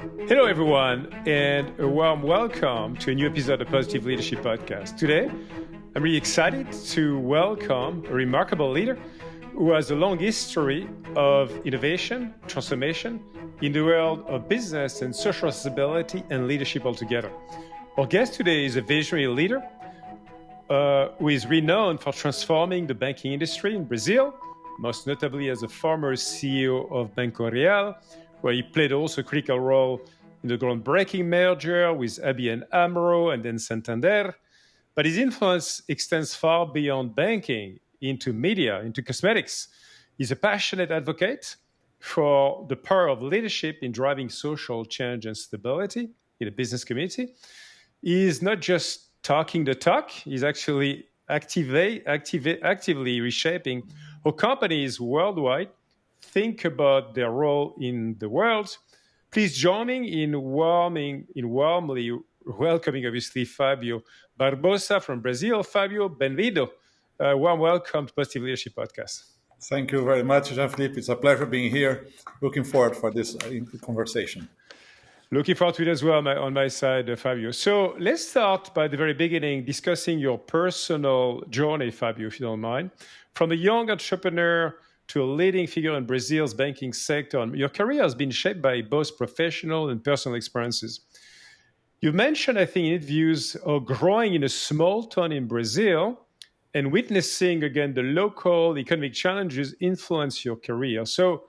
Hello, everyone, and a warm welcome to a new episode of Positive Leadership Podcast. Today, I'm really excited to welcome a remarkable leader who has a long history of innovation, transformation in the world of business and social responsibility and leadership altogether. Our guest today is a visionary leader who is renowned for transforming the banking industry in Brazil, most notably as a former CEO of Banco Real, where he played also a critical role in the groundbreaking merger with ABN AMRO and then Santander. But his influence extends far beyond banking into media, into cosmetics. He's a passionate advocate for the power of leadership in driving social change and stability in the business community. He's not just talking the talk, he's actually actively reshaping how companies worldwide think about their role in the world. Please join me in warmly welcoming, obviously, Fabio Barbosa from Brazil. Fabio, bem-vindo. Warm welcome to Positive Leadership Podcast. Thank you very much, Jean-Philippe. It's a pleasure being here. Looking forward for this conversation. Looking forward to it as well on my side, Fabio. So let's start by the very beginning, discussing your personal journey, Fabio, if you don't mind. From a young entrepreneur to a leading figure in Brazil's banking sector, your career has been shaped by both professional and personal experiences. You mentioned, I think, in interviews, growing in a small town in Brazil and witnessing, again, the local economic challenges influence your career. So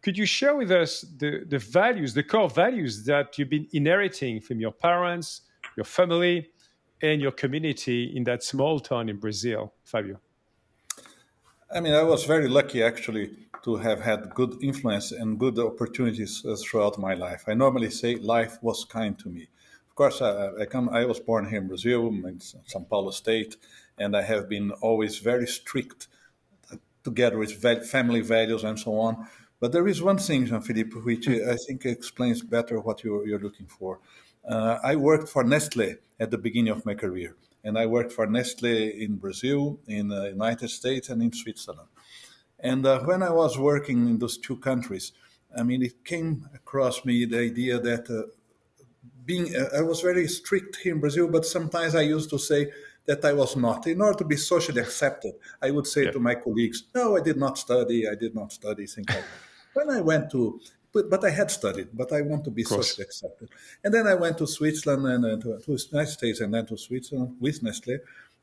could you share with us the values, the core values that you've been inheriting from your parents, your family, and your community in that small town in Brazil, Fabio? I mean, I was very lucky, actually, to have had good influence and good opportunities throughout my life. I normally say life was kind to me. Of course, I was born here in Brazil, in São Paulo State, and I have been always very strict together with family values and so on. But there is one thing, Jean-Philippe, which I think explains better what you're looking for. I worked for Nestlé at the beginning of my career, and I worked for Nestlé in Brazil, in the United States, and in Switzerland. And when I was working in those two countries, I mean, it came across me the idea that I was very strict here in Brazil, but sometimes I used to say that I was not. In order to be socially accepted, I would say to my colleagues, no, I did not study, things like that. When I went to, but I had studied, but I want to be socially accepted. And then I went to Switzerland and to the United States and then to Switzerland with Nestle.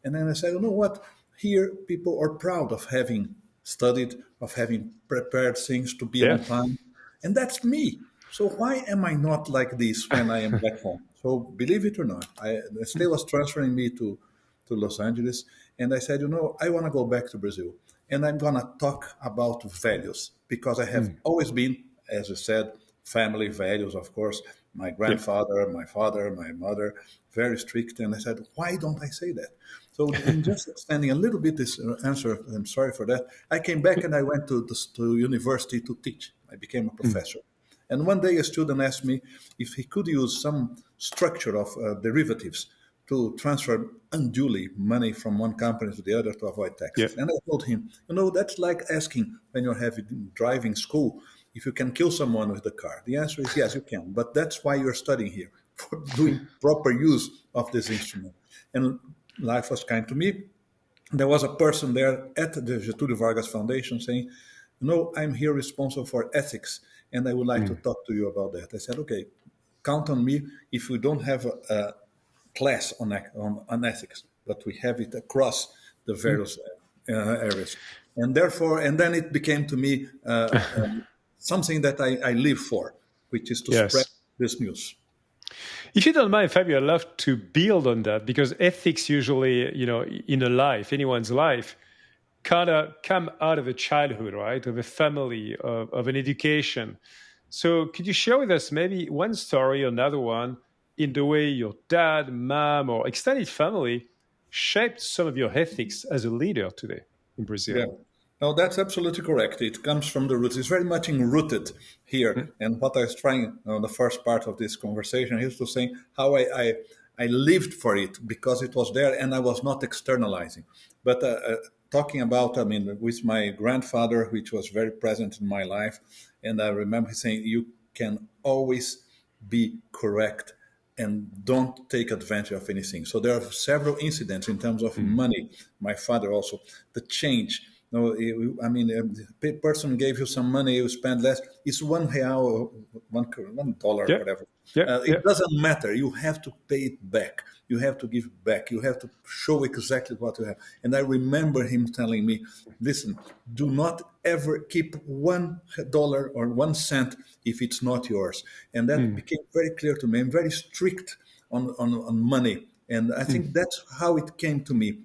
And then I said, you know what? Here, people are proud of having studied, of having prepared things to be on time. And that's me. So why am I not like this when I am back home? So believe it or not, Nestle was transferring me to Los Angeles. And I said, I want to go back to Brazil. And I'm going to talk about values because I have always been, as you said, family values, of course. My grandfather, my father, my mother, very strict. And I said, why don't I say that? So in just extending a little bit this answer, I'm sorry for that. I came back and I went to university to teach. I became a professor. And one day a student asked me if he could use some structure of derivatives to transfer unduly money from one company to the other to avoid taxes. And I told him, that's like asking when you're having driving school if you can kill someone with the car. The answer is yes, you can. But that's why you're studying here, for doing proper use of this instrument. And life was kind to me. There was a person there at the Getúlio Vargas Foundation saying, I'm here responsible for ethics, and I would like to talk to you about that. I said, okay, count on me if we don't have a class on ethics, but we have it across the various areas. And therefore, and then it became to me something that I live for, which is to spread this news. If you don't mind, Fabio, I'd love to build on that because ethics usually, in a life, anyone's life, kind of come out of a childhood, right? Of a family, of an education. So could you share with us maybe one story or another one in the way your dad, mom, or extended family shaped some of your ethics as a leader today in Brazil? Yeah. No, that's absolutely correct. It comes from the roots. It's very much rooted here. And what I was trying on the first part of this conversation is to say how I lived for it because it was there and I was not externalizing. But talking about, with my grandfather, which was very present in my life, and I remember saying, you can always be correct, and don't take advantage of anything. So there are several incidents in terms of money. My father also, the change. No, I mean, the person gave you some money, you spend less. It's £1, or $1, Yeah. whatever. Yeah. Yeah. It doesn't matter. You have to pay it back. You have to give back. You have to show exactly what you have. And I remember him telling me, listen, do not ever keep $1 or 1 cent if it's not yours. And that became very clear to me. I'm very strict on money. And I think that's how it came to me.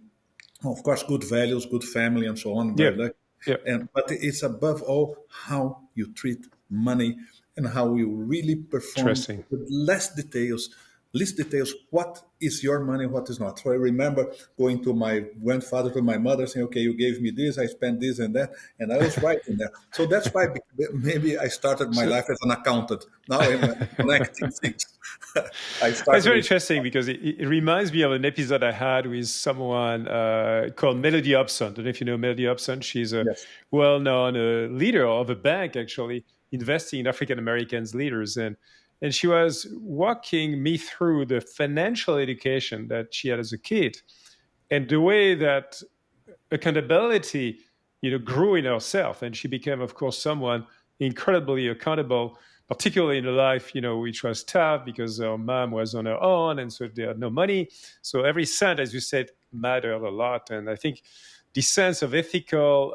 Of course, good values, good family, and so on. Yeah. Very lucky. Yeah. But it's above all how you treat money and how you really perform Interesting. with least details. What is your money? What is not? So I remember going to my grandfather, to my mother, saying, "Okay, you gave me this. I spent this and that," and I was writing there. So that's why maybe I started my life as an accountant. Now I'm connecting things. I It's started very with interesting because it reminds me of an episode I had with someone called Melody Hobson. I don't know if you know Melody Hobson. She's a yes, well-known leader of a bank, actually, investing in African Americans leaders. And she was walking me through the financial education that she had as a kid and the way that accountability, grew in herself. And she became, of course, someone incredibly accountable, particularly in a life, which was tough because her mom was on her own, and so they had no money. So every cent, as you said, mattered a lot. And I think this sense of ethical,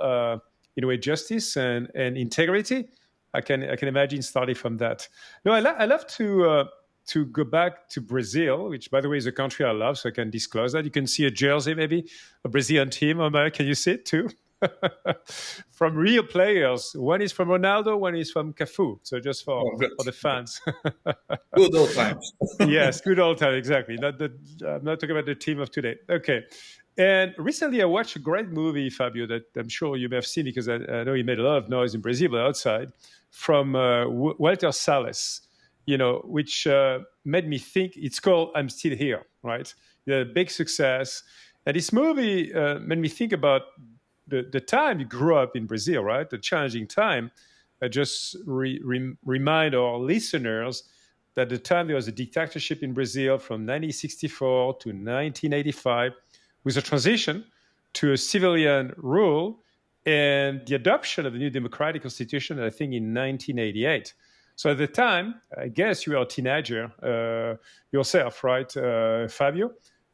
justice and integrity, I can imagine starting from that. No, I love to go back to Brazil, which, by the way, is a country I love, so I can disclose that. You can see a jersey, maybe a Brazilian team. Omar, can you see it too? From real players. One is from Ronaldo, one is from Cafu. So just for, oh, good, for the fans. good old times. Yes, good old time, exactly. I'm not talking about the team of today. Okay. And recently I watched a great movie, Fabio, that I'm sure you may have seen because I know you made a lot of noise in Brazil, but outside, from Walter Salles, which made me think. It's called I'm Still Here, right? The big success. And this movie made me think about the time you grew up in Brazil, right? The challenging time. I just remind our listeners that the time there was a dictatorship in Brazil from 1964 to 1985, with a transition to a civilian rule and the adoption of the new democratic constitution, I think, in 1988. So at the time, I guess you were a teenager yourself, right, Fabio?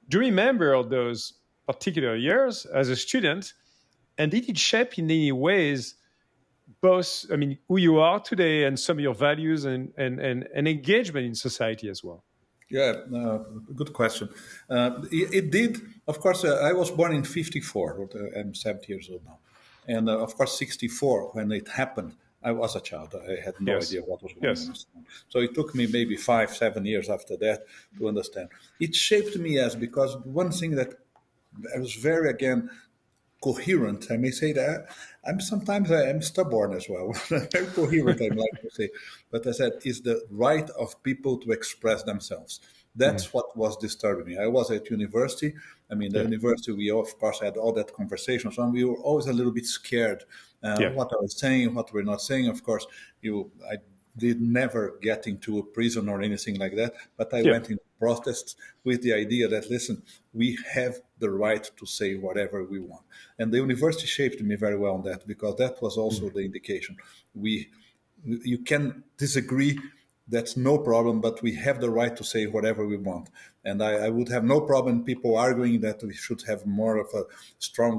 Do you remember those particular years as a student? And did it shape in any ways both, I mean, who you are today and some of your values and engagement in society as well? Yeah, good question. It did. Of course, I was born in '54. I'm 70 years old now. And of course, '64, when it happened, I was a child. I had no Yes. idea what was going Yes. on. So it took me maybe 5, 7 years after that to understand. It shaped me as because one thing that I was very, again, coherent. I may say that I'm stubborn as well. Very coherent, I like to say. But I said, is the right of people to express themselves. Mm. That's what was disturbing me. I was at university. I mean, the Yeah. university, we of course had all that conversation. So we were always a little bit scared Yeah. what I was saying, what we're not saying. Of course, I did never get into a prison or anything like that, but I Yeah. went into protests with the idea that, listen, we have the right to say whatever we want. And the university shaped me very well on that because that was also the indication. You can disagree, that's no problem, but we have the right to say whatever we want. And I would have no problem people arguing that we should have more of a strong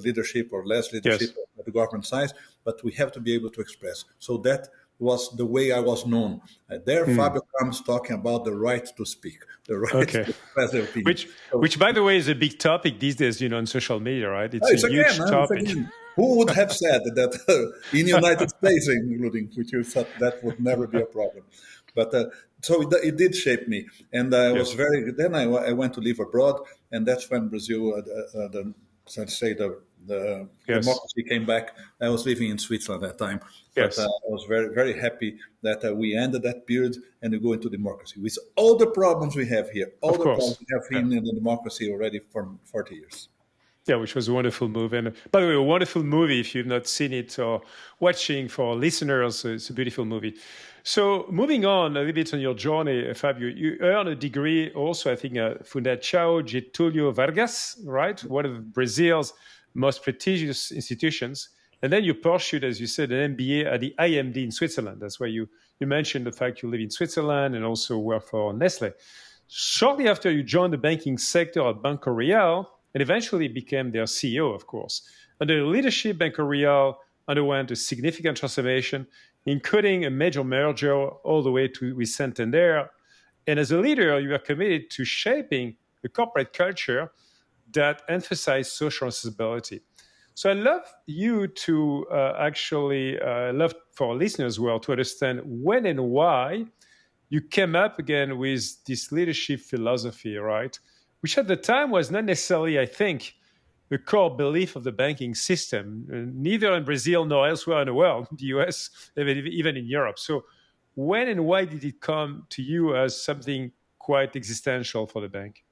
leadership or less Yes. leadership at the government size, but we have to be able to express. So that was the way I was known. There, Mm. Fabio comes talking about the right to speak, the right Okay. to express their opinion. Which, So which, by the way, is a big topic these days, on social media, right? It's a huge it's topic. again. Who would have said that in the United States, including, which you thought that would never be a problem? But so it did shape me, and I was Yes. very. Then I went to live abroad, and that's when Brazil, let's say the Yes. democracy came back. I was living in Switzerland at that time, but Yes. I was very very happy that we ended that period and we go into democracy with all the problems we have here, all Of the problems course. we have Yeah. in the democracy already for 40 years. Yeah, which was a wonderful movie. And by the way, a wonderful movie if you've not seen it or watching for listeners. It's a beautiful movie. So moving on a little bit on your journey, Fabio, you earned a degree also, I think, Fundação Getúlio Vargas, right? One of Brazil's most prestigious institutions. And then you pursued, as you said, an MBA at the IMD in Switzerland. That's why you mentioned the fact you live in Switzerland and also work for Nestle. Shortly after, you joined the banking sector at Banco Real and eventually became their CEO, of course. Under your leadership, Banco Real underwent a significant transformation, including a major merger all the way to with Santander. And as a leader, you are committed to shaping a corporate culture that emphasizes social responsibility. So I love you to love for our listeners as well to understand when and why you came up again with this leadership philosophy, right? Which at the time was not necessarily, I think, the core belief of the banking system, neither in Brazil nor elsewhere in the world, the US, even in Europe. So when and why did it come to you as something quite existential for the bank?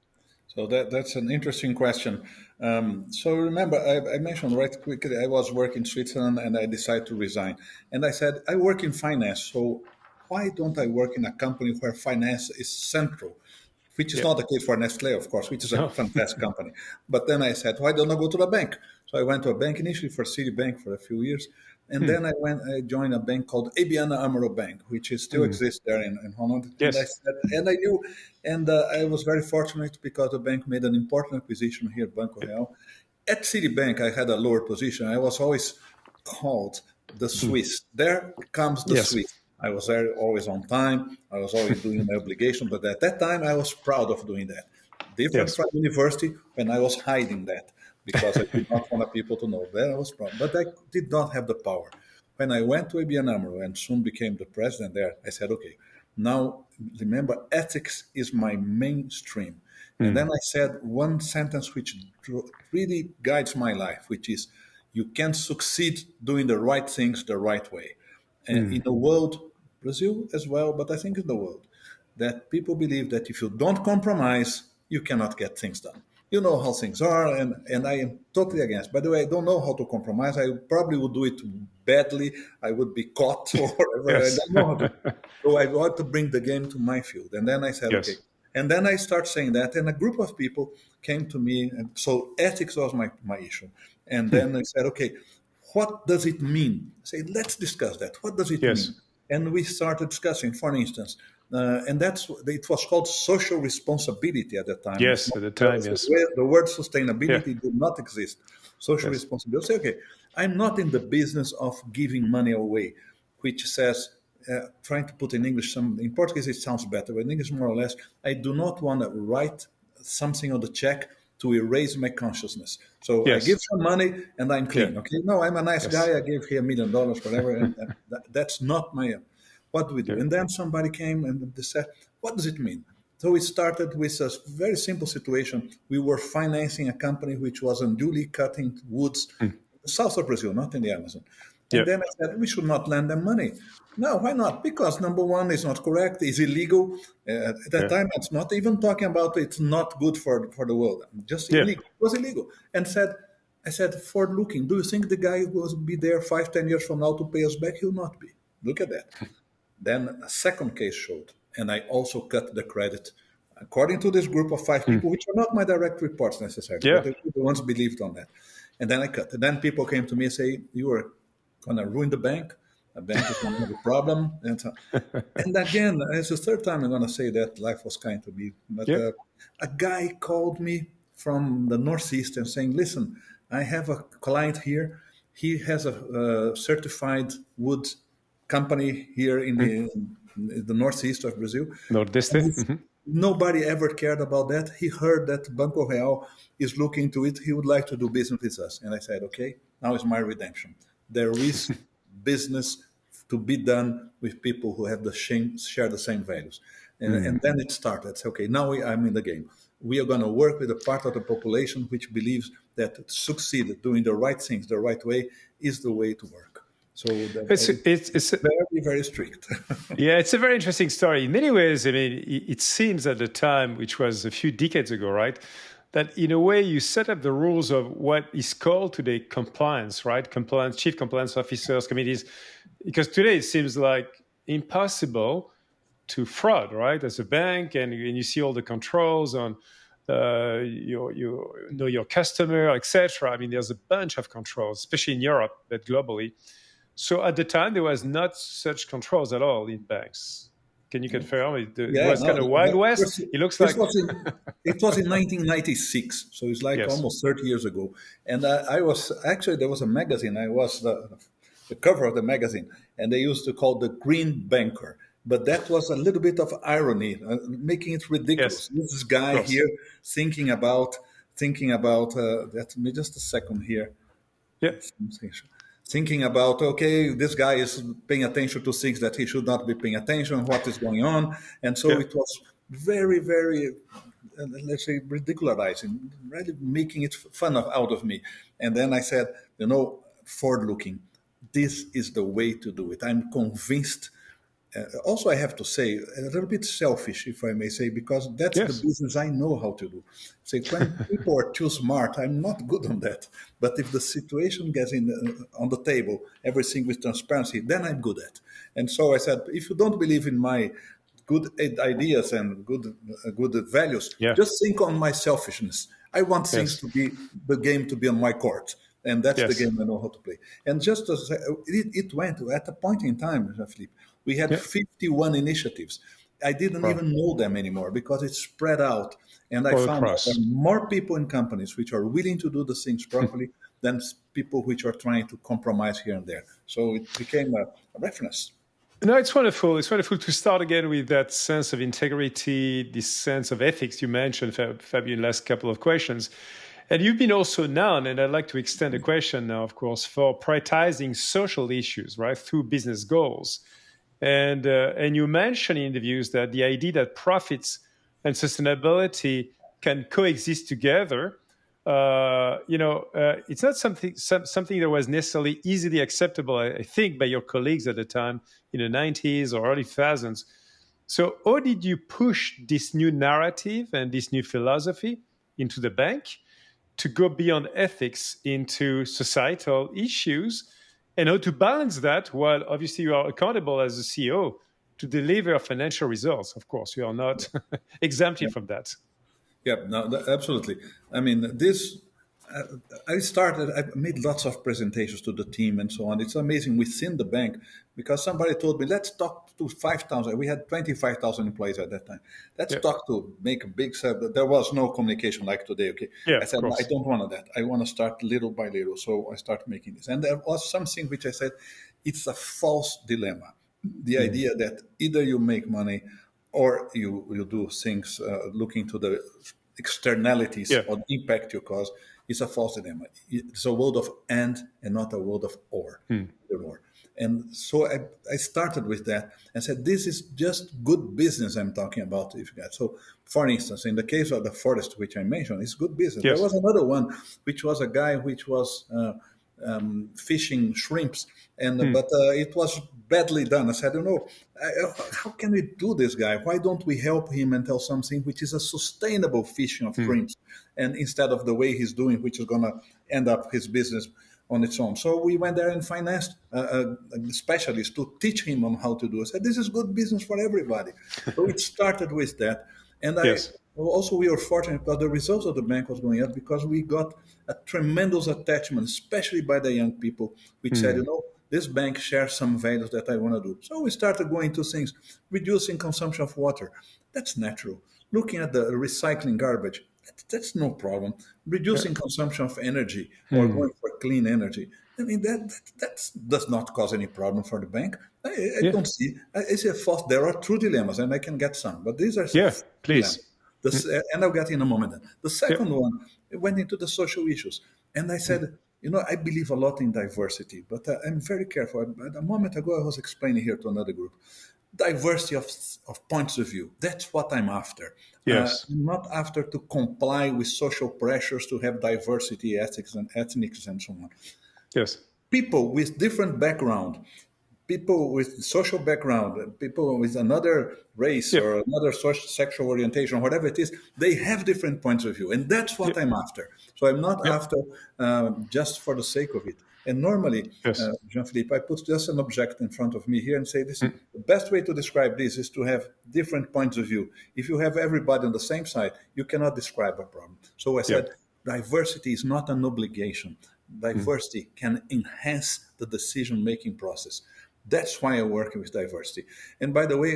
So that's an interesting question. So remember, I mentioned right quickly, I was working in Switzerland and I decided to resign. And I said, I work in finance, so why don't I work in a company where finance is central? Which is Yeah. not the case for Nestle, of course, which is a No. fantastic company. But then I said, why don't I go to the bank? So I went to a bank initially for Citibank for a few years. And then I joined a bank called ABN AMRO Bank, which is still exists there in Holland. And I Yes. said, and I knew, and I was very fortunate because the bank made an important acquisition here at Banco Real. At Citibank, I had a lower position. I was always called the Swiss. There comes the Yes. Swiss. I was there always on time. I was always doing my obligation. But at that time, I was proud of doing that. Different Yes. from university when I was hiding that because I did not want people to know. There I was proud. But I did not have the power. When I went to ABN AMRO and soon became the president there, I said, okay, now remember, ethics is my mainstream. And then I said one sentence which really guides my life, which is, you can succeed doing the right things the right way. And in the world, Brazil as well, but I think in the world, that people believe that if you don't compromise, you cannot get things done. You know how things are, and I am totally against. By the way, I don't know how to compromise. I probably would do it badly. I would be caught or whatever. I Yes. don't know how to. So I want to bring the game to my field. And then I said, okay. Yes. And then I start saying that, and a group of people came to me, and so ethics was my issue. And then I said, okay, what does it mean? I say, let's discuss that. What does it Yes. mean? And we started discussing, for instance, and it was called social responsibility at the time. Yes. At the time, yes. The word Yeah. sustainability did not exist. Social Yes. responsibility. Say, okay, I'm not in the business of giving money away, which says, trying to put in English, in Portuguese it sounds better, but in English more or less, I do not want to write something on the check to erase my consciousness. So I give Yes. some money and I'm Yeah. clean. Okay, no, I'm a nice Yes. guy. I gave here $1 million, whatever, and that's not my. What do we do? Yeah. And then somebody came and they said, "What does it mean?" So we started with a very simple situation. We were financing a company which was unduly cutting woods, south of Brazil, not in the Amazon. Yeah. And then I said, we should not lend them money. No, why not? Because number one, it's not correct, it's illegal. At that Yeah. time, it's not even talking about it's not good for the world, just Yeah. illegal. It was illegal. And I said, forward looking, do you think the guy will be there 5, 10 years from now to pay us back? He'll not be. Look at that. Then a second case showed, and I also cut the credit according to this group of 5 people, which are not my direct reports necessarily, Yeah. but the ones believed on that. And then I cut. And then people came to me and say, you are going to ruin the bank. A bank is going to have a problem. And again, it's the third time I'm going to say that life was kind to me. But Yeah. a guy called me from the Northeast and saying, listen, I have a client here. He has a certified wood company here in the northeast of Brazil. Nordeste. Nobody ever cared about that. He heard that Banco Real is looking into it. He would like to do business with us. And I said, okay, now is my redemption. There is business to be done with people who have share the same values. And then it started. Okay, now I'm in the game. We are going to work with a part of the population which believes that to succeed doing the right things the right way is the way to work. So It's very, very strict. yeah, it's a very interesting story. In many ways, I mean, it seems at the time, which was a few decades ago, right? that in a way you set up the rules of what is called today compliance, right? Compliance, chief compliance officers, committees, because today it seems like impossible to fraud, right? As a bank, and you see all the controls on you know your customer, etc. I mean, there's a bunch of controls, especially in Europe, but globally. So at the time, there was not such controls at all in banks. Can you confirm? It Yeah, was no, kind of Wild West. first, It looks this like was in it was in 1996, so it's like yes, almost 30 years ago. And I was actually there was a magazine. I was the cover of the magazine, and they used to call the Green Banker. But that was a little bit of irony, making it ridiculous. yes, This of guy course, here thinking about that. Me just a second here. yeah, Thinking about, okay, this guy is paying attention to things that he should not be paying attention, what is going on. And so yeah, it was very, very, let's say, ridicularizing, really making it fun out of me. And then I said, forward looking, this is the way to do it. I'm convinced. Also, I have to say, a little bit selfish, if I may say, because that's the yes, business I know how to do. Say, when people are too smart, I'm not good on that. But if the situation gets on the table, everything with transparency, then I'm good at. And so I said, if you don't believe in my good ideas and good values, yeah, just think on my selfishness. I want things yes, to be the game to be on my court, and that's the yes, game I know how to play. And just as it went at a point in time, Philippe, we had yeah. 51 initiatives. I didn't Wow. even know them anymore because it's spread out. And I All found out there across. are more people in companies which are willing to do the things properly than people which are trying to compromise here and there. So it became a reference. No, it's wonderful. It's wonderful to start again with that sense of integrity, this sense of ethics you mentioned, Fabio, in the last couple of questions. And you've been also known, and I'd like to extend the question now, of course, for prioritizing social issues, right, through business goals. And you mentioned in interviews that the idea that profits and sustainability can coexist together, it's not something that was necessarily easily acceptable, I think, by your colleagues at the time in the 90s or early 2000s. So how did you push this new narrative and this new philosophy into the bank to go beyond ethics into societal issues, and how to balance that while obviously you are accountable as a CEO to deliver financial results? Of course, you are not exempted from that. Yeah, no, absolutely. I mean, this. I made lots of presentations to the team and so on. It's amazing within the bank because somebody told me, let's talk to 5,000. We had 25,000 employees at that time. Let's Yeah, talk to make a big set. There was no communication like today. Okay. yeah, I of said, I course. don't want that. I want to start little by little. So I started making this. And there was something which I said, it's a false dilemma. The Mm. idea that either you make money or you do things looking to the externalities Yeah, or the impact you cause is a false dilemma. It's a world of and not a world of or. mm. Or. And so I started with that and said, this is just good business I'm talking about. If you got so, for instance, in the case of the forest which I mentioned, it's good business. There Yes. was another one which was a guy which was fishing shrimps, and Mm. it was badly done. I said, how can we do this guy? Why don't we help him and tell something which is a sustainable fishing of Mm. shrimps, and instead of the way he's doing, which is going to end up his business on its own. So we went there and financed a specialist to teach him on how to do it. I said, this is good business for everybody. So it started with that. And Yes. we were fortunate because the results of the bank was going up because we got a tremendous attachment, especially by the young people, which said, Mm. this bank shares some values that I want to do. So we started going to things, reducing consumption of water. That's natural. Looking at the recycling garbage, that's no problem. Yeah. Reducing consumption of energy or Mm. going for clean energy. I mean, that does not cause any problem for the bank. I Yeah. don't see. I see a false. There are true dilemmas, and I can get some, but these are Yeah. dilemmas. Please. Mm. And I'll get in a moment. Then. The Yeah. second one went into the social issues, and I Mm. said, I believe a lot in diversity, but I'm very careful. A moment ago, I was explaining here to another group diversity of points of view. That's what I'm after. Yes. I'm not after to comply with social pressures to have diversity, ethics, and ethnics, and so on. Yes. People with different background, people with social background, people with another race Yeah. or another social, sexual orientation, whatever it is, they have different points of view. And that's Yeah. what I'm after. So I'm not Yeah. after just for the sake of it. And normally, Yes. Jean-Philippe, I put just an object in front of me here and say, listen, the best way to describe this is to have different points of view. If you have everybody on the same side, you cannot describe a problem. So I Yeah. said, diversity is not an obligation. Diversity can enhance the decision-making process. That's why I work with diversity. And by the way,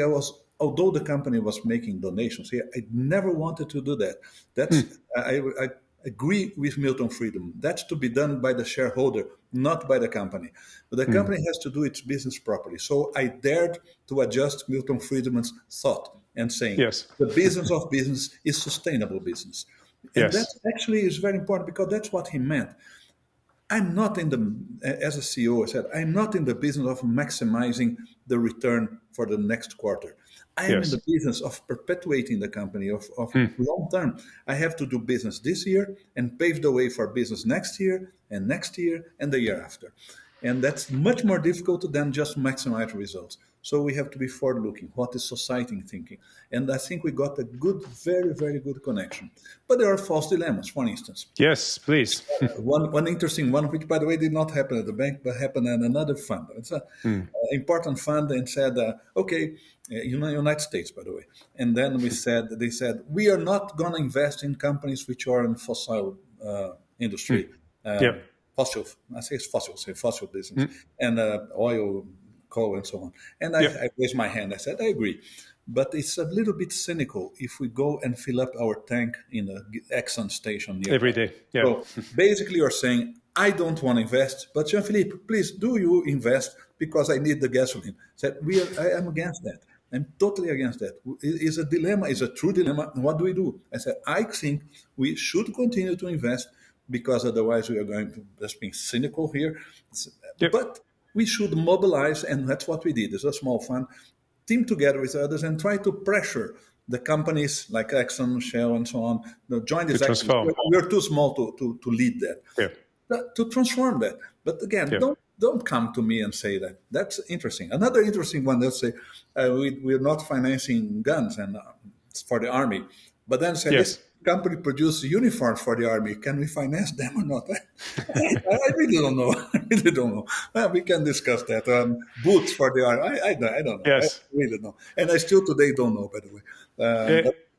although the company was making donations here, I never wanted to do that. I agree with Milton Friedman. That's to be done by the shareholder, not by the company. But the company has to do its business properly. So I dared to adjust Milton Friedman's thought and saying Yes. the business of business is sustainable business. And that Yes. actually is very important because that's what he meant. I'm not in the, as a CEO, I said, I'm not in the business of maximizing the return for the next quarter. I am in the Yes. business of perpetuating the company, of long term. I have to do business this year and pave the way for business next year and the year after. And that's much more difficult than just maximize results. So we have to be forward looking. What is society thinking? And I think we got a good, very, very good connection. But there are false dilemmas, for instance. Yes, please. One interesting one, which by the way did not happen at the bank, but happened at another fund. It's an important fund, and said, okay, United States, by the way. And then they said, we are not going to invest in companies which are in fossil industry, Yeah. fossil. I say it's fossil, say fossil business, and oil, coal, and so on. And Yeah. I raised my hand. I said, I agree. But it's a little bit cynical if we go and fill up our tank in a Exxon station nearby. Every day. Yeah. So basically, you're saying, I don't want to invest, but Jean-Philippe, please do you invest because I need the gasoline. Said, I am against that. I'm totally against that. It's a dilemma, it's a true dilemma. What do we do? I said, I think we should continue to invest because otherwise we are going to just being cynical here. Yep. But we should mobilize, and that's what we did. It's a small fund, team together with others and try to pressure the companies like Exxon, Shell, and so on, join To this activity. transform. We're too small to lead that, Yeah. to transform that. But again, Yeah. don't come to me and say that. That's interesting. Another interesting one, let's say, we're not financing guns and for the army, but then say Yes. this company produces uniforms for the army. Can we finance them or not? I really don't know. I really don't know. Well, we can discuss that. Boots for the army. I don't know. I Yes. really don't know. And I still today don't know, by the way.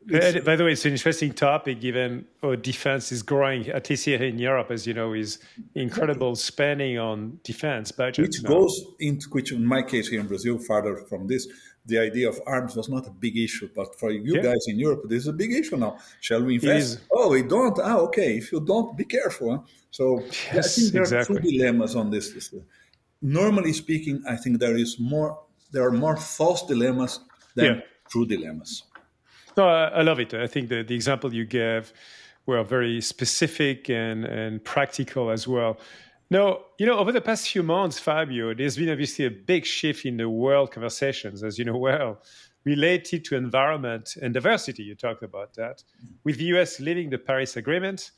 But it's, By the way, it's an interesting topic given how defense is growing, at least here in Europe, as you know, is incredible spending on defense budgets which now. goes into which, in my case here in Brazil, farther from this, the idea of arms was not a big issue, but for you Yeah. guys in Europe, this is a big issue now. Shall we It invest? is. Oh, we don't. Ah, okay. If you don't, be careful. Huh? So yeah, I Yes, think there are two exactly. dilemmas on this. Normally speaking, I think there are more false dilemmas than Yeah. true dilemmas. No, I love it. I think the example you gave were very specific and practical as well. Now, over the past few months, Fabio, there's been obviously a big shift in the world conversations, as you know well, related to environment and diversity. You talked about that. With the US leaving the Paris Agreement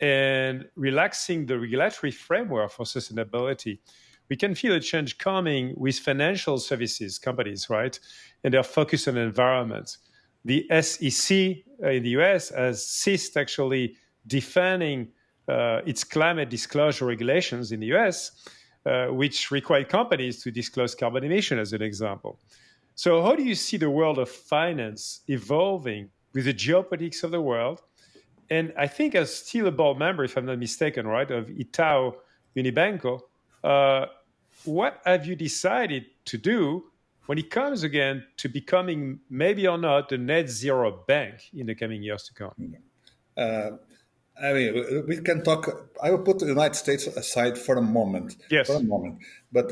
and relaxing the regulatory framework for sustainability, we can feel a change coming with financial services companies, right? And their focus on environment. The SEC in the US has ceased actually defending its climate disclosure regulations in the US, which require companies to disclose carbon emission, as an example. So, how do you see the world of finance evolving with the geopolitics of the world? And I think, as still a board member, if I'm not mistaken, right, of Itaú Unibanco, what have you decided to do when it comes again to becoming maybe or not a net zero bank in the coming years to come? I mean, we can talk. I will put the United States aside for a moment. Yes. For a moment. But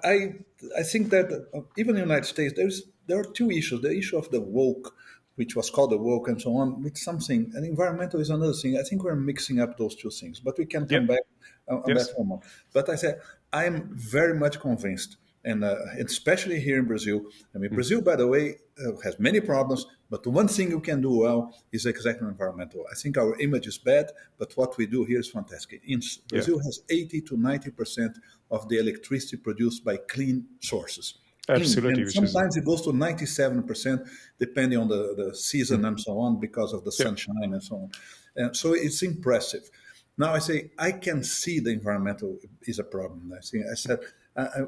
I think that even in the United States, there are two issues. The issue of the woke, which was called the woke and so on, with something. And environmental is another thing. I think we're mixing up those two things. But we can come back on Yes. that moment. But I said, I'm very much convinced, and especially here in Brazil. I mean, Brazil, by the way, has many problems, but the one thing you can do well is exactly environmental. I think our image is bad, but what we do here is fantastic. Brazil has 80 to 90% of the electricity produced by clean sources. Clean. Absolutely, And which is sometimes it goes to 97%, depending on the season and so on, because of the yeah, sunshine and so on. And so it's impressive. Now I say, I can see the environmental is a problem. I said,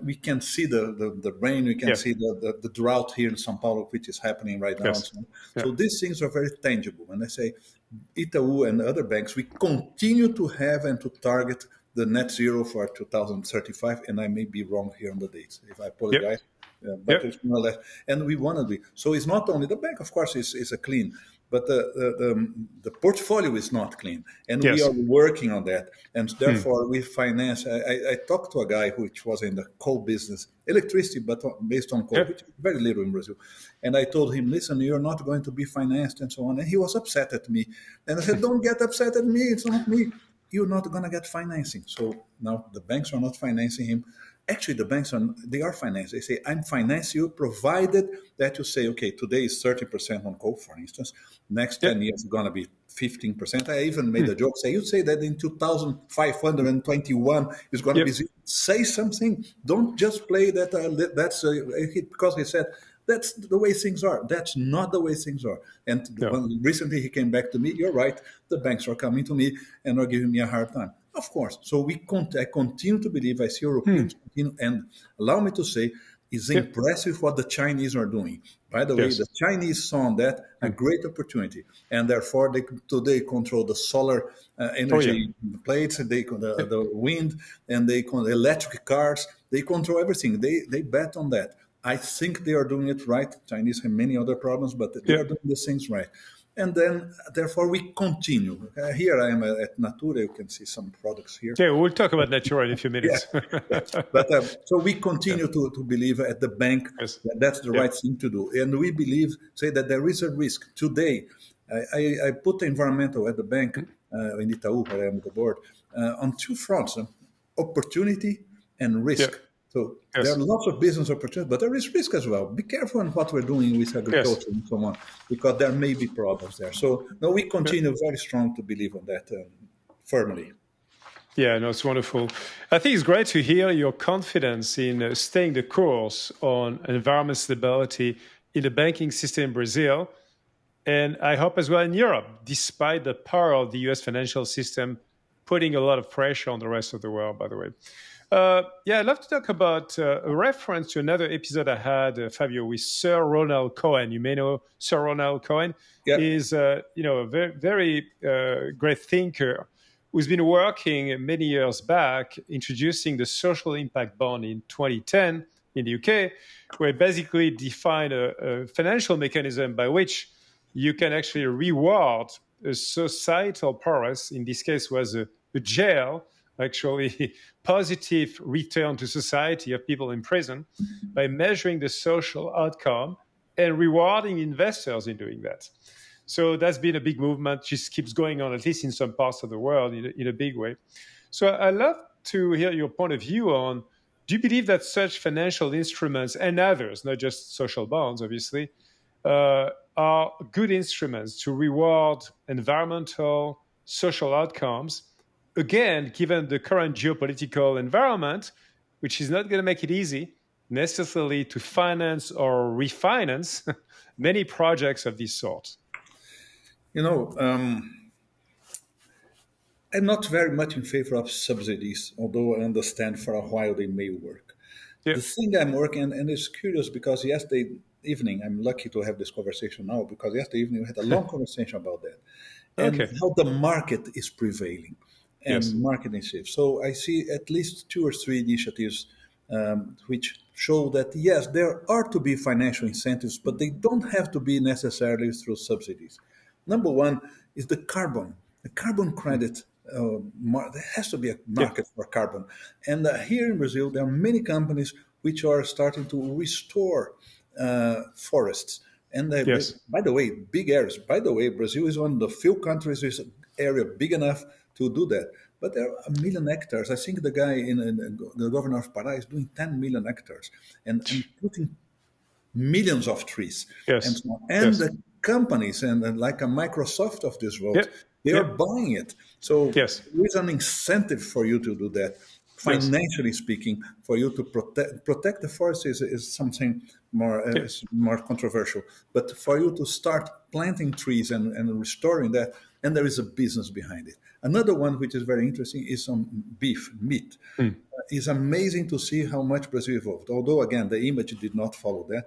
we can see the rain, we can yeah, see the drought here in São Paulo, which is happening right now. And yes, so on. yeah, So these things are very tangible. And I say, Itaú and other banks, we continue to have and to target the net zero for 2035, and I may be wrong here on the dates. If I yeah, apologize, yeah, but it's more or less, and we want to be. So it's not only the bank, of course, is a clean, but the portfolio is not clean, and we yes, are working on that, and therefore we finance. I talked to a guy which was in the coal business, electricity, but based on coal, yeah, which is very little in Brazil. And I told him, listen, you're not going to be financed and so on. And he was upset at me. And I said, don't get upset at me. It's not me. You're not going to get financing. So now the banks are not financing him. Actually, the banks are financed. They say, I'm financing you provided that you say, okay, today is 30% on coal, for instance. Next yeah, 10 years is going to be 15%. I even made a joke. You say that in 2521 is going to yeah, be zero. Say something. Don't just play that. Because he said, that's the way things are. That's not the way things are. And no, when recently he came back to me, you're right, the banks are coming to me and are giving me a hard time. Of course. So I continue to believe, I see Europeans continue, and allow me to say, it's yeah, impressive what the Chinese are doing. By the way, yes, the Chinese saw that a great opportunity, and therefore they today control the solar oh yeah, energy plates, and yeah, the wind, and they control electric cars. They control everything. They bet on that. I think they are doing it right. Chinese have many other problems, but they yeah. are doing the things right. And then, therefore, we continue. Here I am at Natura. You can see some products here. Yeah, we'll talk about Natura in a few Yeah, minutes. yeah. But so we Yeah, continue to believe at the bank yes, that that's the yeah, right thing to do. And we believe, say that there is a risk. Today, I put the environmental at the bank in Itaú, where I am the board, on two fronts, opportunity and yeah, risk. So there are yes, lots of business opportunities, but there is risk as well. Be careful in what we're doing with yes. agriculture and so on, because there may be problems there. So no, we Yeah. continue very strong to believe on that firmly. Yeah, no, it's wonderful. I think it's great to hear your confidence in staying the course on environment stability in the banking system in Brazil. And I hope as well in Europe, despite the power of the US financial system putting a lot of pressure on the rest of the world, by the way. Yeah, I'd love to talk about a reference to another episode I had, Fabio, with Sir Ronald Cohen. You may know Sir Ronald Cohen Yeah. is, a very, very great thinker who's been working many years back, introducing the social impact bond in 2010 in the UK, where it basically defined a financial mechanism by which you can actually reward a societal purpose. In this case, was a jail, actually positive return to society of people in prison by measuring the social outcome and rewarding investors in doing that. So that's been a big movement, just keeps going on, at least in some parts of the world, in a big way. So I'd love to hear your point of view on, do you believe that such financial instruments and others, not just social bonds, obviously, are good instruments to reward environmental, social outcomes? Again, given the current geopolitical environment, which is not going to make it easy necessarily to finance or refinance many projects of this sort. You know, I'm not very much in favor of subsidies, although I understand for a while they may work. Yeah. The thing I'm working, and it's curious because yesterday evening, I'm lucky to have this conversation now because yesterday evening we had a long conversation about that and Okay. how the market is prevailing Yes. and marketing shifts. So I see at least two or three initiatives which show that yes, there are to be financial incentives, but they don't have to be necessarily through subsidies. Number one is the carbon credit. There has to be a Yeah. market for carbon. And here in Brazil, there are many companies which are starting to restore forests. And Yes. by the way, big areas. By the way, Brazil is one of the few countries with an area big enough to do that. But there are 1,000,000 hectares. I think the guy in the governor of Pará is doing 10 million hectares and putting millions of trees and Yes. so on. And Yes. the companies and like a Microsoft of this Yeah. world, they are Yeah. buying it. So Yes. there is an incentive for you to do that. Yes. Financially speaking, for you to protect the forest is something Yeah. is more controversial. But for you to start planting trees and restoring that, and there is a business behind it. Another one which is very interesting is on beef meat. Mm. It's amazing to see how much Brazil evolved. Although again, the image did not follow that.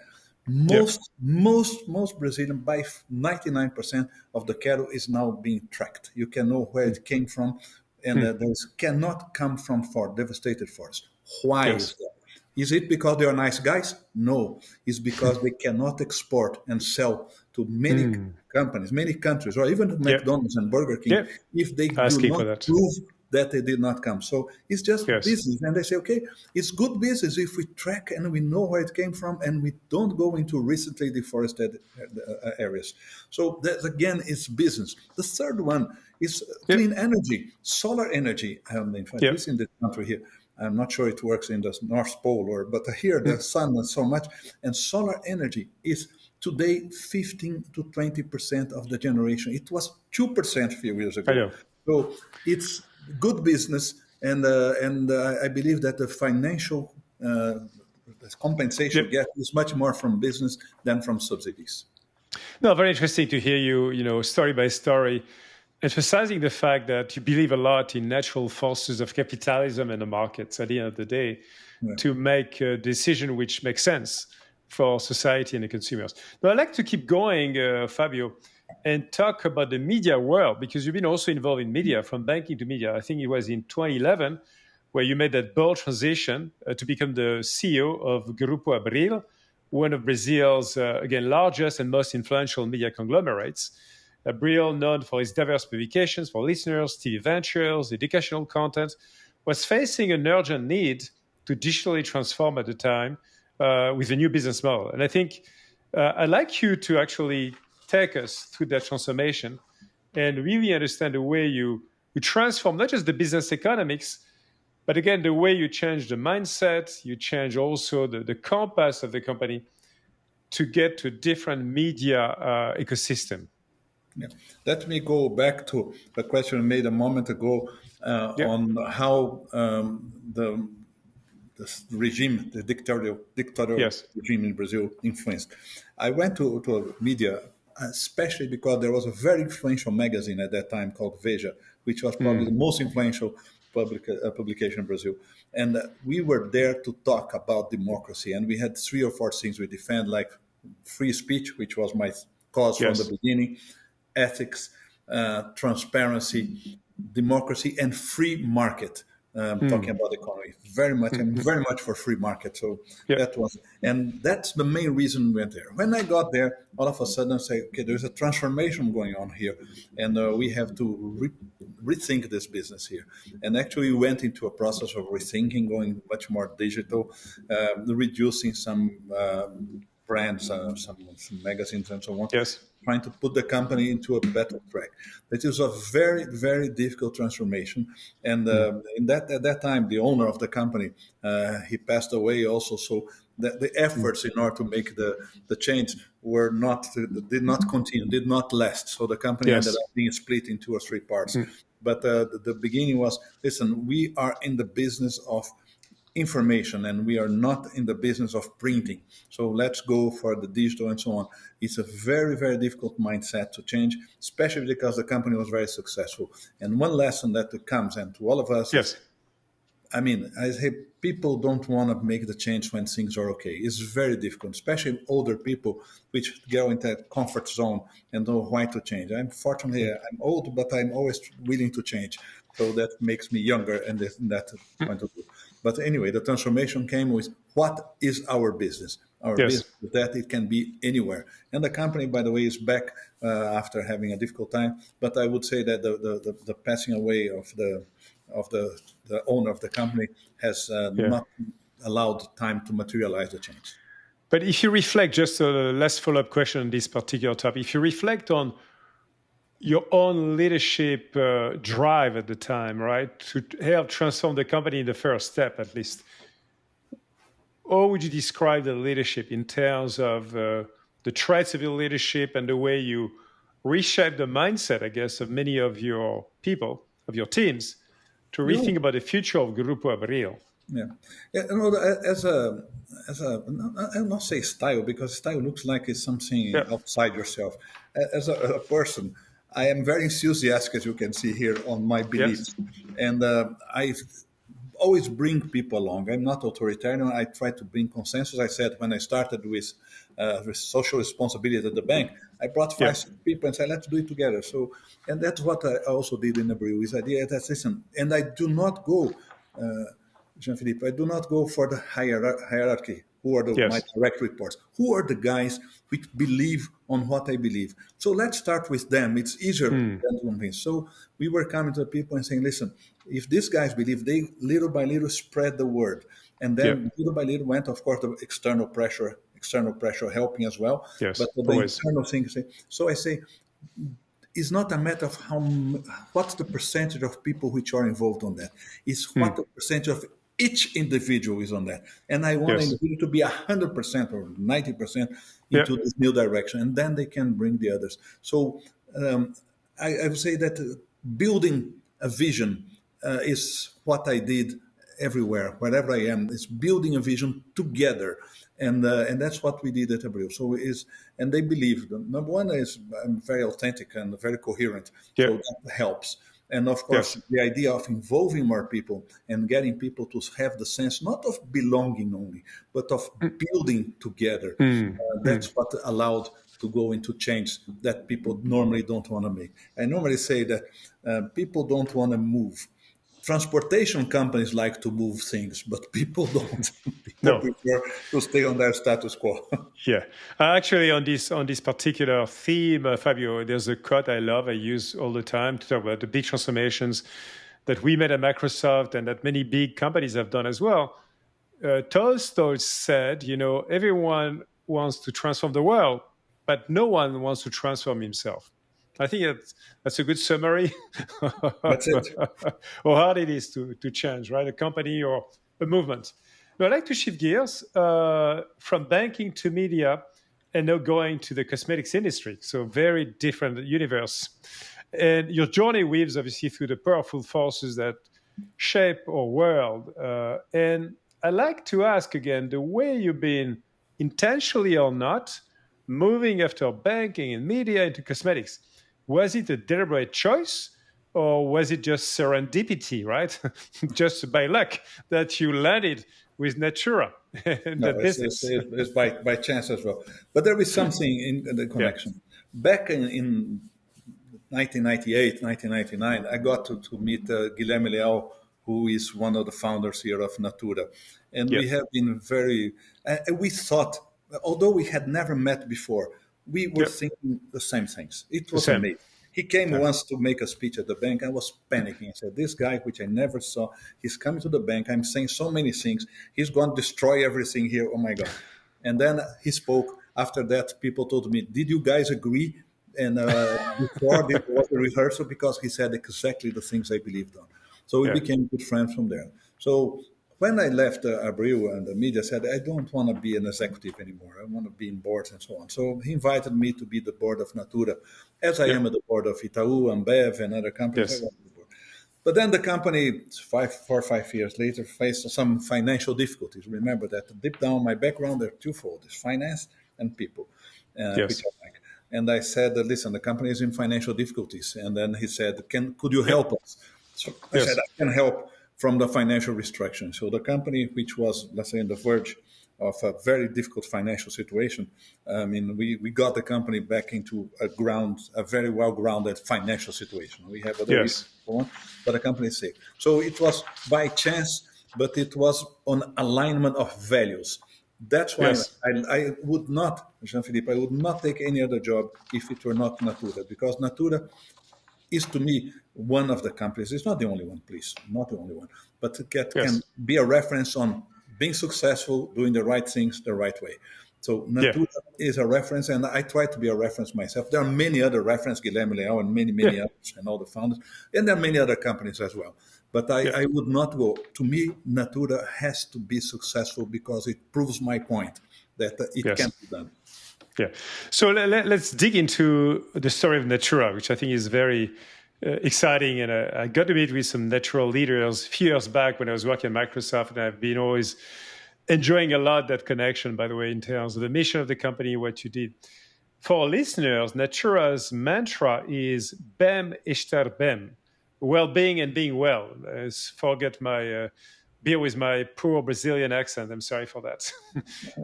Yeah. Most Brazilian, by 99% of the cattle is now being tracked. You can know where Mm. it came from, and Mm. those cannot come from devastated forest. Why is Yes. that? Is it because they are nice guys? No, it's because they cannot export and sell to many Mm. companies, many countries, or even to Yeah. McDonald's and Burger King Yeah. if they do Asking not for that. prove that they did not come. So it's just Yes. business. And they say, okay, it's good business if we track and we know where it came from and we don't go into recently deforested areas. So that again is business. The third one is Yep. clean energy, solar energy. In fact, Yep. this in this country here, I'm not sure it works in the North Pole, but here the Mm. sun is so much. And solar energy is today 15 to 20% of the generation. It was 2% a few years I ago. know. So it's good business, and I believe that the financial compensation Yep. get is much more from business than from subsidies. No, very interesting to hear you, story by story, emphasizing the fact that you believe a lot in natural forces of capitalism and the markets at the end of the day Yeah. to make a decision which makes sense for society and the consumers. But I'd like to keep going, Fabio, and talk about the media world, because you've been also involved in media, from banking to media. I think it was in 2011 where you made that bold transition to become the CEO of Grupo Abril, one of Brazil's, again, largest and most influential media conglomerates. Abril, known for its diverse publications for listeners, TV ventures, educational content, was facing an urgent need to digitally transform at the time with a new business model. And I think I'd like you to actually take us through that transformation and really understand the way you transform not just the business economics, but again, the way you change the mindset, you change also the compass of the company to get to a different media ecosystem. Yeah. Let me go back to the question you made a moment ago Yeah. on how the regime, the dictatorial Yes. regime in Brazil influenced. I went to a media, especially because there was a very influential magazine at that time called Veja, which was probably the Mm. most influential publication in Brazil. And we were there to talk about democracy. And we had 3 or 4 things we defend, like free speech, which was my cause from the Yes. beginning, ethics, transparency, democracy, and free market. Talking Mm. about the economy, very much. I'm Mm. very much for free market. So Yeah. that was, and that's the main reason we went there. When I got there, all of a sudden I say, okay, there's a transformation going on here, and we have to rethink this business here. And actually, we went into a process of rethinking, going much more digital, reducing some brands, some magazines, and so on, Yes. trying to put the company into a better track. It is a very, very difficult transformation. And Mm. in that at that time, the owner of the company, he passed away also. So the Mm. efforts in order to make the change were not did not continue, did not last. So the company ended Yes. up being split in 2 or 3 parts. Mm. But the beginning was, listen, we are in the business of information and we are not in the business of printing, so let's go for the digital and so on. It's a very, very difficult mindset to change, especially because the company was very successful. And one lesson that comes and to all of us is, Yes. I mean, I say people don't want to make the change when things are okay. It's very difficult, especially older people, which go into that comfort zone and don't know why to change. Unfortunately, Mm. I'm old, but I'm always willing to change. So that makes me younger in that Mm. point of view. But anyway, the transformation came with what is our business? Our Yes. business is that it can be anywhere. And the company, by the way, is back after having a difficult time. But I would say that the passing away of the owner of the company has Yeah. not allowed time to materialize the change. But if you reflect, just a last follow-up question on this particular topic, if you reflect on your own leadership drive at the time, right, to help transform the company in the first step, at least, how would you describe the leadership in terms of the traits of your leadership and the way you reshape the mindset, I guess, of many of your people, of your teams, to You know, rethink about the future of Grupo Abril. yeah, yeah. You know, as a I'll not say style because style looks like it's something Yeah, outside yourself. As a person, I am very enthusiastic, as you can see here, on my yes, beliefs, and I always bring people along. I'm not authoritarian. I try to bring consensus. I said when I started with social responsibility at the bank, I brought yeah, five six people and said, let's do it together. So, and that's what I also did in the brew. Is idea that listen, and I do not go. Jean-Philippe, I do not go for the hierarchy. Who are my yes, direct reports? Who are the guys which believe on what I believe? So let's start with them. It's easier than to convince. So we were coming to the people and saying, listen, if these guys believe, they little by little spread the word. And yeah, then little by little went, of course, the external pressure helping as well. yes, But the always. internal thing, so I say, it's not a matter of what's the percentage of people which are involved on that. It's what the percentage of each individual is on that. And I want an Yes, individual to be 100% or 90% yeah, into this new direction, and then they can bring the others. So um, I would say that building a vision is what I did everywhere, wherever I am. It's building a vision together, and that's what we did at Abril. So is and they believe. Number one is I'm very authentic and very coherent, yeah, so that helps. And of course, yes, the idea of involving more people and getting people to have the sense not of belonging only, but of building together. That's what allowed to go into change that people normally don't want to make. I normally say that people don't want to move. Transportation companies like to move things, but people don't. People no. prefer to stay on their status quo. Yeah, actually, on this particular theme, Fabio, there's a quote I love. I use all the time to talk about the big transformations that we made at Microsoft and that many big companies have done as well. Tolstoy said, everyone wants to transform the world, but no one wants to transform himself. I think that's a good summary That's of it. how hard it is to change, right? A company or a movement. Now, I'd like to shift gears from banking to media and now going to the cosmetics industry. So, very different universe. And your journey weaves obviously through the powerful forces that shape our world. And I like to ask again the way you've been intentionally or not moving after banking and media into cosmetics. Was it a deliberate choice or was it just serendipity, right? Just by luck that you landed with Natura and No, that it's, business? it's by chance as well. But there is something in the Yeah. connection. Back in 1998, 1999, I got to meet Guilherme Leal, who is one of the founders here of Natura. And Yeah. we have been we thought, although we had never met before, we were Yeah. thinking the same things. It The was same. amazing. He came Yeah. once to make a speech at the bank. I was panicking. I said, this guy, which I never saw, he's coming to the bank. I'm saying so many things. He's going to destroy everything here. Oh my God. And then he spoke. After that, people told me, did you guys agree? And before this was a rehearsal because he said exactly the things I believed on. So we Yeah. became good friends from there. So when I left Abril and the media said, I don't want to be an executive anymore. I want to be in boards and so on. So he invited me to be the board of Natura, as I Yeah. am at the board of Itaú, Ambev, and other companies. I Yes. was on the board. But then the company, 4 or 5 years later, faced some financial difficulties. Remember that deep down, my background, are twofold: it's finance and people, which Yes. I like. And I said, listen, the company is in financial difficulties. And then he said, could you Yeah. help us? So I said, Yes. I can help from the financial restriction. So the company, which was, let's say, on the verge of a very difficult financial situation, I mean, we got the company back into a very well-grounded financial situation. We have other issues Yes. and so on, but the company is safe. So it was by chance, but it was on alignment of values. That's why Yes. I would not, Jean-Philippe, I would not take any other job if it were not Natura, because Natura is to me one of the companies. It's not the only one, please, not the only one, but it can Yes. be a reference on being successful, doing the right things the right way. So Yeah. Natura is a reference, and I try to be a reference myself. There are many other references, Guilherme Leal and many, Yeah. many others, and all the founders, and there are many other companies as well. But Yeah. I would not go. To me, Natura has to be successful because it proves my point that it can Yes. be done. Yeah. So let's dig into the story of Natura, which I think is very exciting. And I got to meet with some natural leaders a few years back when I was working at Microsoft, and I've been always enjoying a lot that connection, by the way, in terms of the mission of the company, what you did. For listeners, Natura's mantra is "Bem estar bem," well-being and being well. Forget my beer with my poor Brazilian accent. I'm sorry for that.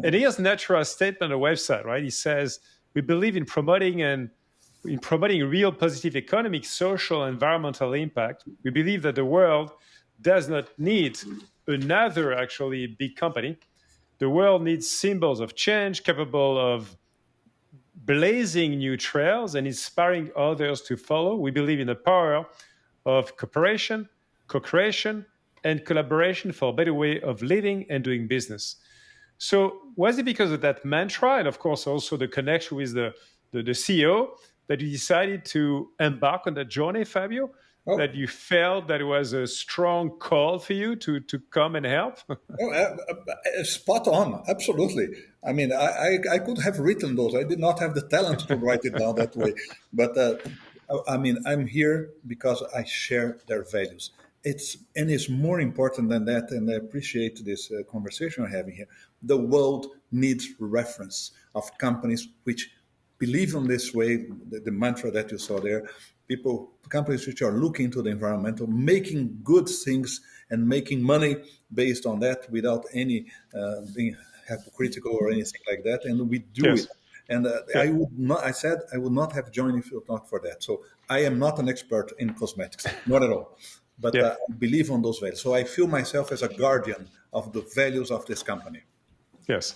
And here's Natura's statement on the website, right? He says, "We believe in promoting real positive economic, social, and environmental impact. We believe that the world does not need another actually big company. The world needs symbols of change capable of blazing new trails and inspiring others to follow. We believe in the power of cooperation, co-creation, and collaboration for a better way of living and doing business." So was it because of that mantra and of course also the connection with the CEO that you decided to embark on that journey, Fabio? Oh, That you felt that it was a strong call for you to come and help? oh, spot on, absolutely. I mean, I could have written those. I did not have the talent to write it down that way. But I mean, I'm here because I share their values. It's more important than that, and I appreciate this conversation we're having here. The world needs reference of companies which believe in this way, the mantra that you saw there, companies which are looking to the environmental, making good things and making money based on that without any being hypocritical or anything like that. And we do it. Yes. And Yeah. I would not. I said I would not have joined if it were not for that. So I am not an expert in cosmetics, not at all. But Yeah. I believe on those values. So I feel myself as a guardian of the values of this company. Yes.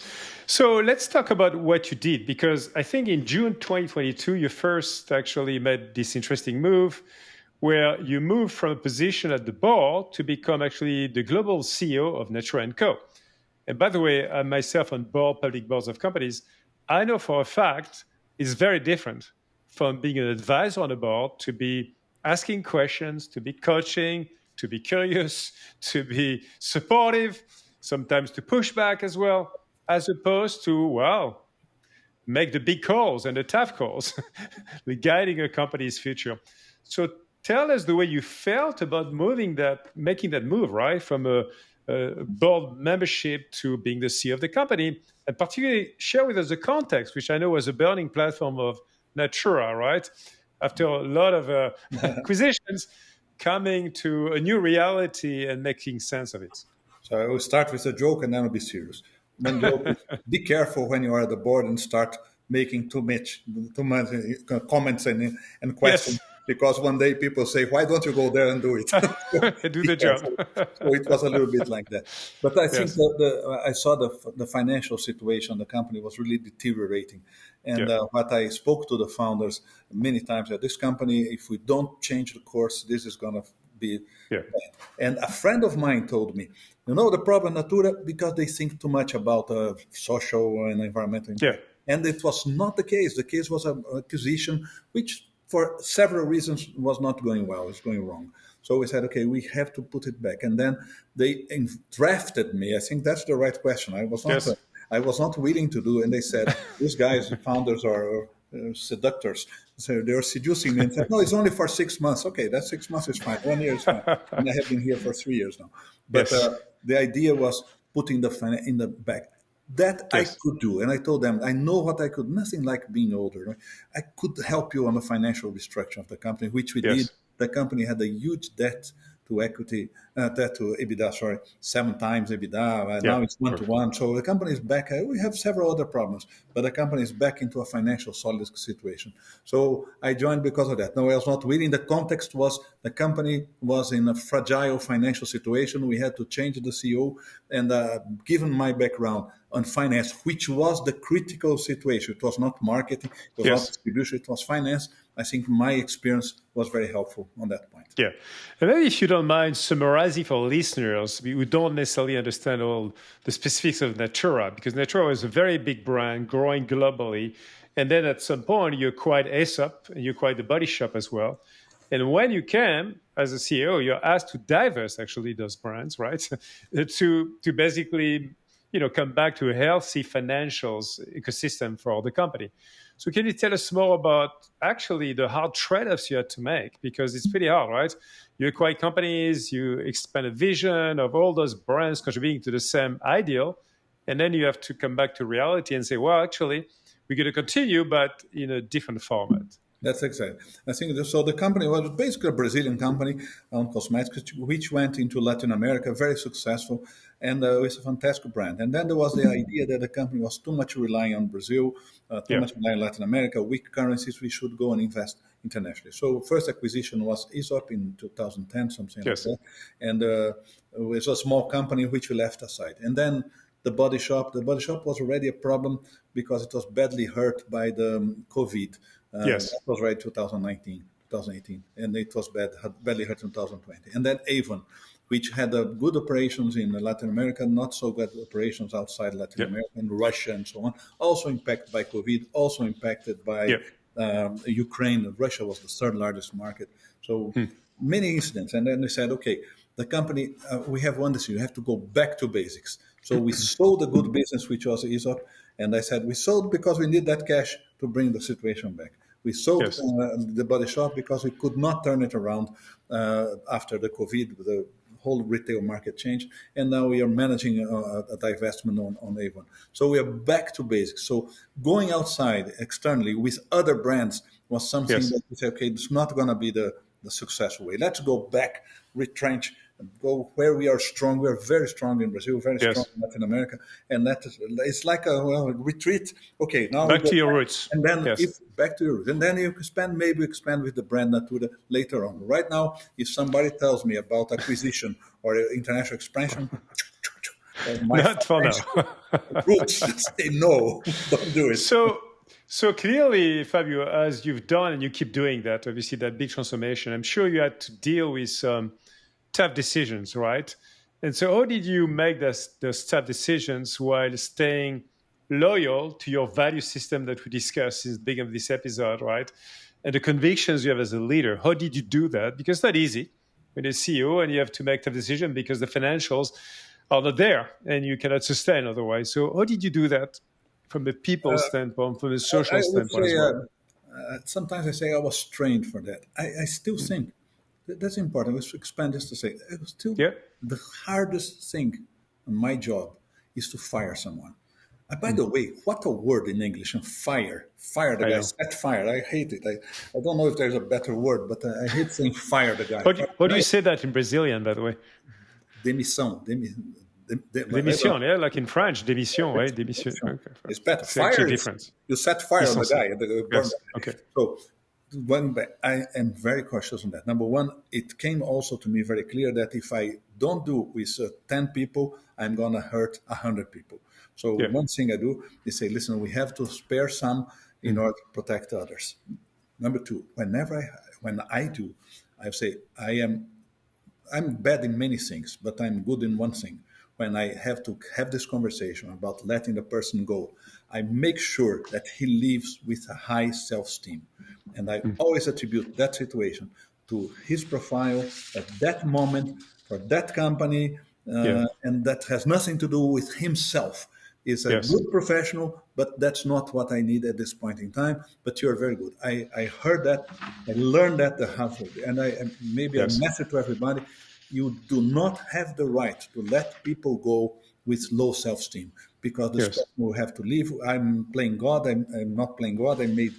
So let's talk about what you did, because I think in June 2022, you first actually made this interesting move where you moved from a position at the board to become actually the global CEO of Natura Co. And by the way, I myself on public boards of companies, I know for a fact it's very different from being an advisor on a board to be asking questions, to be coaching, to be curious, to be supportive, sometimes to push back as well, as opposed to, well, make the big calls and the tough calls, guiding a company's future. So tell us the way you felt about making that move, right? From a board membership to being the CEO of the company, and particularly share with us the context, which I know was a burning platform of Natura, right? After a lot of acquisitions, coming to a new reality and making sense of it. So I will start with a joke and then I'll be serious. One joke is be careful when you are at the board and start making too much comments and questions, Yes, because one day people say, "Why don't you go there and do it?" So do be the job. careful. So it was a little bit like that. But I think Yes, that I saw the financial situation, the company was really deteriorating. yeah, And what I spoke to the founders many times, that this company, if we don't change the course, this is going to be yeah, bad. And a friend of mine told me, the problem Natura, because they think too much about social and environmental yeah, impact. And it was not the case. The case was an acquisition which, for several reasons, was not going well. It's going wrong. So we said, okay, we have to put it back. And then they drafted me. I think that's the right question. yes. I was not willing to do. And they said, these guys, the founders, are seductors. So they were seducing me and said, no, it's only for 6 months. Okay, that 6 months is fine. 1 year is fine. And I have been here for 3 years now. But Yes, the idea was putting in the back. That I yes, could do. And I told them, I know what I could, nothing like being older. Right? I could help you on the financial restructure of the company, which we did. yes, The company had a huge debt to equity, debt to EBITDA, sorry, 7 times EBITDA. yeah, Now it's 1 to 1. So the company is back. We have several other problems, but the company is back into a financial solid situation. So I joined because of that. No, I was not willing. The context was the company was in a fragile financial situation. We had to change the CEO. And given my background on finance, which was the critical situation, it was not marketing, it was not yes. distribution, it was finance. I think my experience was very helpful on that point. Yeah. And maybe if you don't mind summarizing for listeners who don't necessarily understand all the specifics of Natura, because Natura is a very big brand growing globally. And then at some point, you acquired Aesop and you acquired the Body Shop as well. And when you can, as a CEO, you're asked to divest actually those brands, right? to basically come back to a healthy financials ecosystem for the company. So can you tell us more about actually the hard trade-offs you had to make? Because it's pretty hard, right? You acquire companies, you expand a vision of all those brands contributing to the same ideal, and then you have to come back to reality and say, well, actually, we're going to continue, but in a different format. That's exactly. I think so. The company was basically a Brazilian company on cosmetics, which went into Latin America, very successful, and with a fantastic brand. And then there was the idea that the company was too much relying on Brazil, too Yeah. much relying on Latin America, weak currencies. We should go and invest internationally. So first acquisition was Aesop in 2010, something like Yes. that, and it was a small company which we left aside. And then the Body Shop. The Body Shop was already a problem because it was badly hurt by the COVID. Yes. That was right 2019, 2018, and it was badly hurt in 2020. And then Avon, which had good operations in Latin America, not so good operations outside Latin Yep. America, in Russia and so on, also impacted by COVID, also impacted by Yep. Ukraine. Russia was the third largest market. So many incidents. And then they said, okay, the company, we have one decision, you have to go back to basics. So we sold a good business, which was Aesop. And I said, we sold because we need that cash to bring the situation back. We sold Yes. the Body Shop because we could not turn it around after the COVID, the whole retail market changed. And now we are managing a divestment on Avon. So we are back to basics. So going outside externally with other brands was something Yes. that we say, okay, it's not going to be the successful way. Let's go back, retrench, go where we are strong. We are very strong in Brazil, very Yes. strong in Latin America, and that is, it's like a retreat. Okay, now Back we go to your roots. and then Yes. if back to your roots, and then you maybe expand with the brand Natura later on. Right now, if somebody tells me about acquisition or international expansion, my Not for now. roots say no, don't do it. So clearly, Fabio, as you've done and you keep doing that, obviously that big transformation, I'm sure you had to deal with some tough decisions, right? And so how did you make those tough decisions while staying loyal to your value system that we discussed since the beginning of this episode, right? And the convictions you have as a leader. How did you do that? Because it's not easy when you're CEO and you have to make tough decisions because the financials are not there and you cannot sustain otherwise. So how did you do that from the people standpoint, from the social I would standpoint say as well? sometimes I say I was trained for that. I still think that's important. Let's expand this to say it was still Yeah. the hardest thing on my job is to fire someone. By the way, what a word in English, and fire. Fire the I guy, know. set fire. I hate it. I don't know if there's a better word, but I hate saying fire the guy. How do you say that in Brazilian, by the way? Démission. Démission, yeah, like in French, démission, right? Démission. Okay. It's better. It's actually Fire is different. you set fire on the guy. Yes. Okay. So I am very cautious on that. Number one, it came also to me very clear that if I don't do with 10 people, I'm going to hurt 100 people. So Yeah. one thing I do is say, listen, we have to spare some in order to protect others. Number two, when I do, I say I'm bad in many things, but I'm good in one thing. When I have to have this conversation about letting the person go, I make sure that he leaves with a high self-esteem. And I always attribute that situation to his profile at that moment for that company. Yeah. And that has nothing to do with himself. He's a Yes. good professional, but that's not what I need at this point in time. But you're very good. I heard that. I learned that the hard way. And maybe a Yes. message to everybody. You do not have the right to let people go with low self-esteem because this Yes. person will have to leave. I'm playing God. I'm not playing God. I made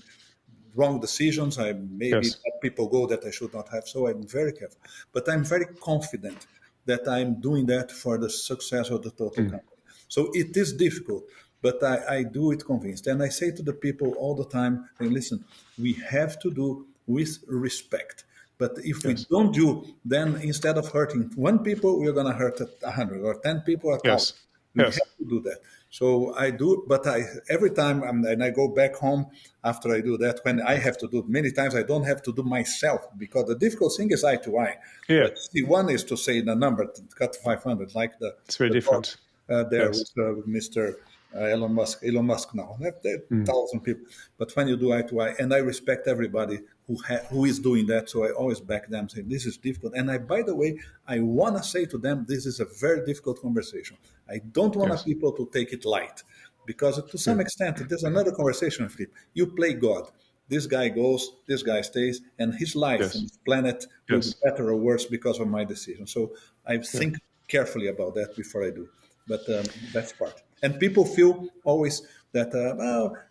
wrong decisions. I maybe Yes. let people go that I should not have. So I'm very careful. But I'm very confident that I'm doing that for the success of the total company. So it is difficult, but I do it convinced. And I say to the people all the time, hey, listen, we have to do with respect. But if we Yes. don't do, then instead of hurting one people, we're going to hurt 100 or 10 people, 1,000. Yes. We Yes. have to do that. So I do, but every time and I go back home after I do that, when I have to do it many times, I don't have to do myself because the difficult thing is eye to eye. Yeah. But see, one is to say the number, cut 500, like It's very the different. there Yes. with Mr. Elon Musk now. There are 1,000 people. But when you do eye to eye, and I respect everybody who is doing that, so I always back them, say this is difficult. And by the way, I want to say to them, this is a very difficult conversation. I don't want Yes. people to take it light, because to some Mm. extent, there's another conversation with it. You play God. This guy goes, this guy stays, and his life and Yes. his planet will be Yes. better or worse because of my decision. So I Yeah. think carefully about that before I do. But that's part. And people feel always that,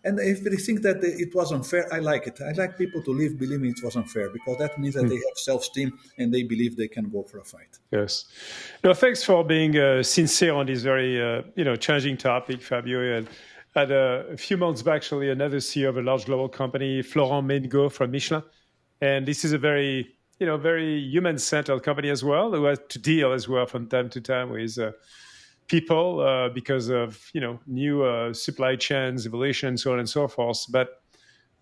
and if they think that it was unfair, I like it. I like people to live believing it was unfair, because that means that they have self-esteem and they believe they can go for a fight. Yes. No, thanks for being sincere on this very, challenging topic, Fabio. And had a few months back, actually, another CEO of a large global company, Florent Mengo from Michelin. And this is a very, very human-centered company as well, who has to deal as well from time to time with people because of, new supply chains, evolution, and so on and so forth. But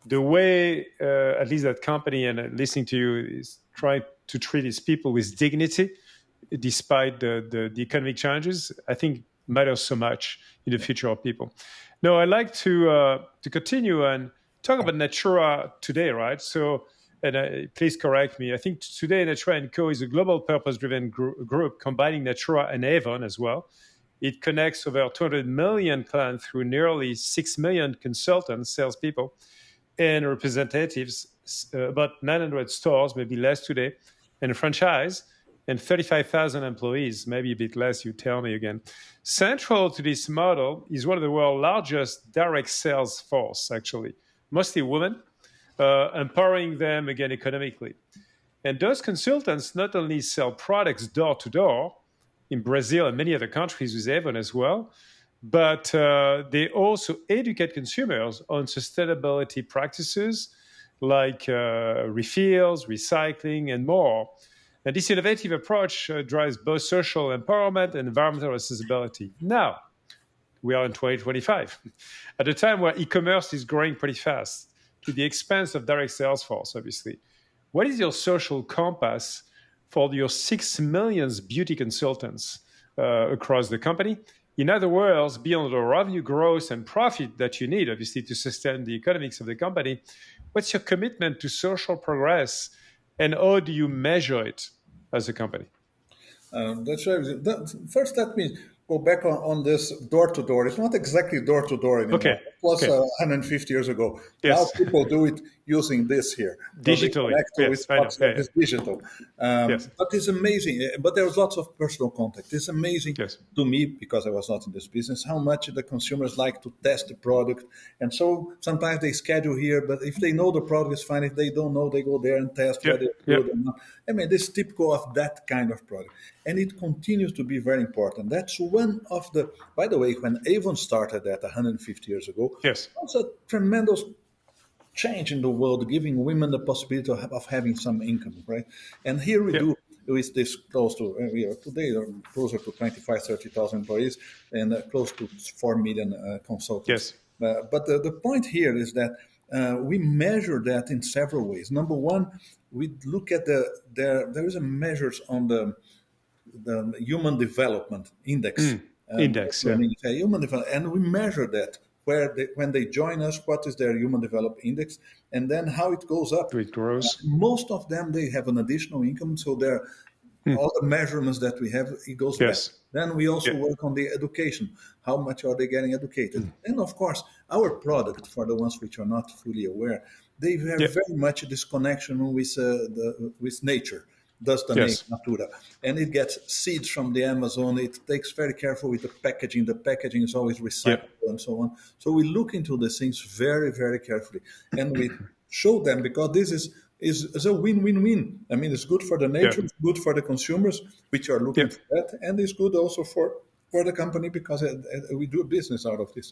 the way, at least that company and listening to you, is trying to treat its people with dignity, despite the economic challenges, I think matters so much in the future of people. No, I'd like to continue and talk about Natura today, right? So, and please correct me. I think today Natura Co is a global purpose-driven group combining Natura and Avon as well. It connects over 200 million clients through nearly 6 million consultants, salespeople, and representatives, about 900 stores, maybe less today, and a franchise, and 35,000 employees, maybe a bit less, you tell me again. Central to this model is one of the world's largest direct sales force, actually, mostly women, empowering them again economically. And those consultants not only sell products door to door in Brazil and many other countries with Avon as well, but they also educate consumers on sustainability practices like refills, recycling, and more. And this innovative approach drives both social empowerment and environmental responsibility. Now, we are in 2025, at a time where e-commerce is growing pretty fast to the expense of direct sales force, obviously. What is your social compass for your 6 million beauty consultants across the company? In other words, beyond the revenue growth and profit that you need, obviously, to sustain the economics of the company, what's your commitment to social progress, and how do you measure it as a company? That's right. First, let me go back on this door to door. It's not exactly door to door anymore. Okay. It was Okay. 150 years ago. Now Yes. people do it using this here. So they Digitally. connect with Yes, I know. Yeah, WhatsApp. yeah. It's digital. Yes. But it's amazing. But there's lots of personal contact. It's amazing Yes. to me, because I was not in this business, how much the consumers like to test the product. And so sometimes they schedule here, but if they know the product is fine, if they don't know, they go there and test Yep. whether it's Yep. good or not. I mean, this is typical of that kind of product. And it continues to be very important. That's one of the, by the way, when Avon started that 150 years ago, Yes. it was a tremendous change in the world, giving women the possibility of having some income, right? And here we Yep. do with this close to, we are today closer to 25, 30,000 employees and close to 4 million consultants. Yes. But the point here is that we measure that in several ways. Number one, we look at there is a measures on the Human Development Index. Index. Yeah. Human development, and we measure that when they join us, what is their Human Development Index, and then how it goes up. It grows. Most of them, they have an additional income, so all the measurements that we have, it goes back. Yes. Then we also Yeah. work on the education. How much are they getting educated? And of course, our product, for the ones which are not fully aware, they have Yeah. very much this connection with nature. Does the name Yes. Natura, and it gets seeds from the Amazon. It takes very careful with the packaging. The packaging is always Yeah. recyclable and so on. So we look into these things very, very carefully, and we show them, because this is a win-win-win. I mean, it's good for the Yeah. nature, it's good for the consumers, which are looking Yeah. for that, and it's good also for the company, because we do a business out of this.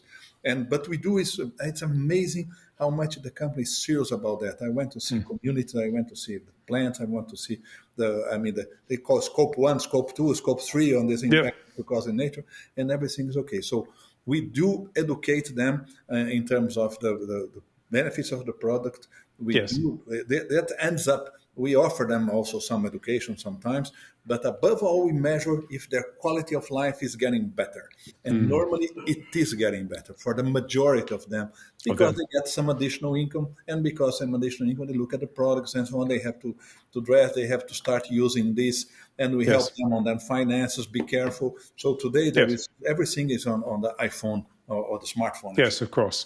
But we do is, it's amazing how much the company is serious about that. I went to see communities, I went to see the plants, I want to see they call scope 1, scope 2, scope 3 on this Yeah. impact because in nature, and everything is okay. So we do educate them in terms of the benefits of the product. We Yes. do that ends up We offer them also some education sometimes, but above all, we measure if their quality of life is getting better. And normally it is getting better for the majority of them Of because them. they get some additional income. And because some additional income, they look at the products and so on. They have to dress, they have to start using this, and we help Yes. them on their finances, be careful. So today, there Yes. is everything is on the iPhone or the smartphone, Yes, actually. of course.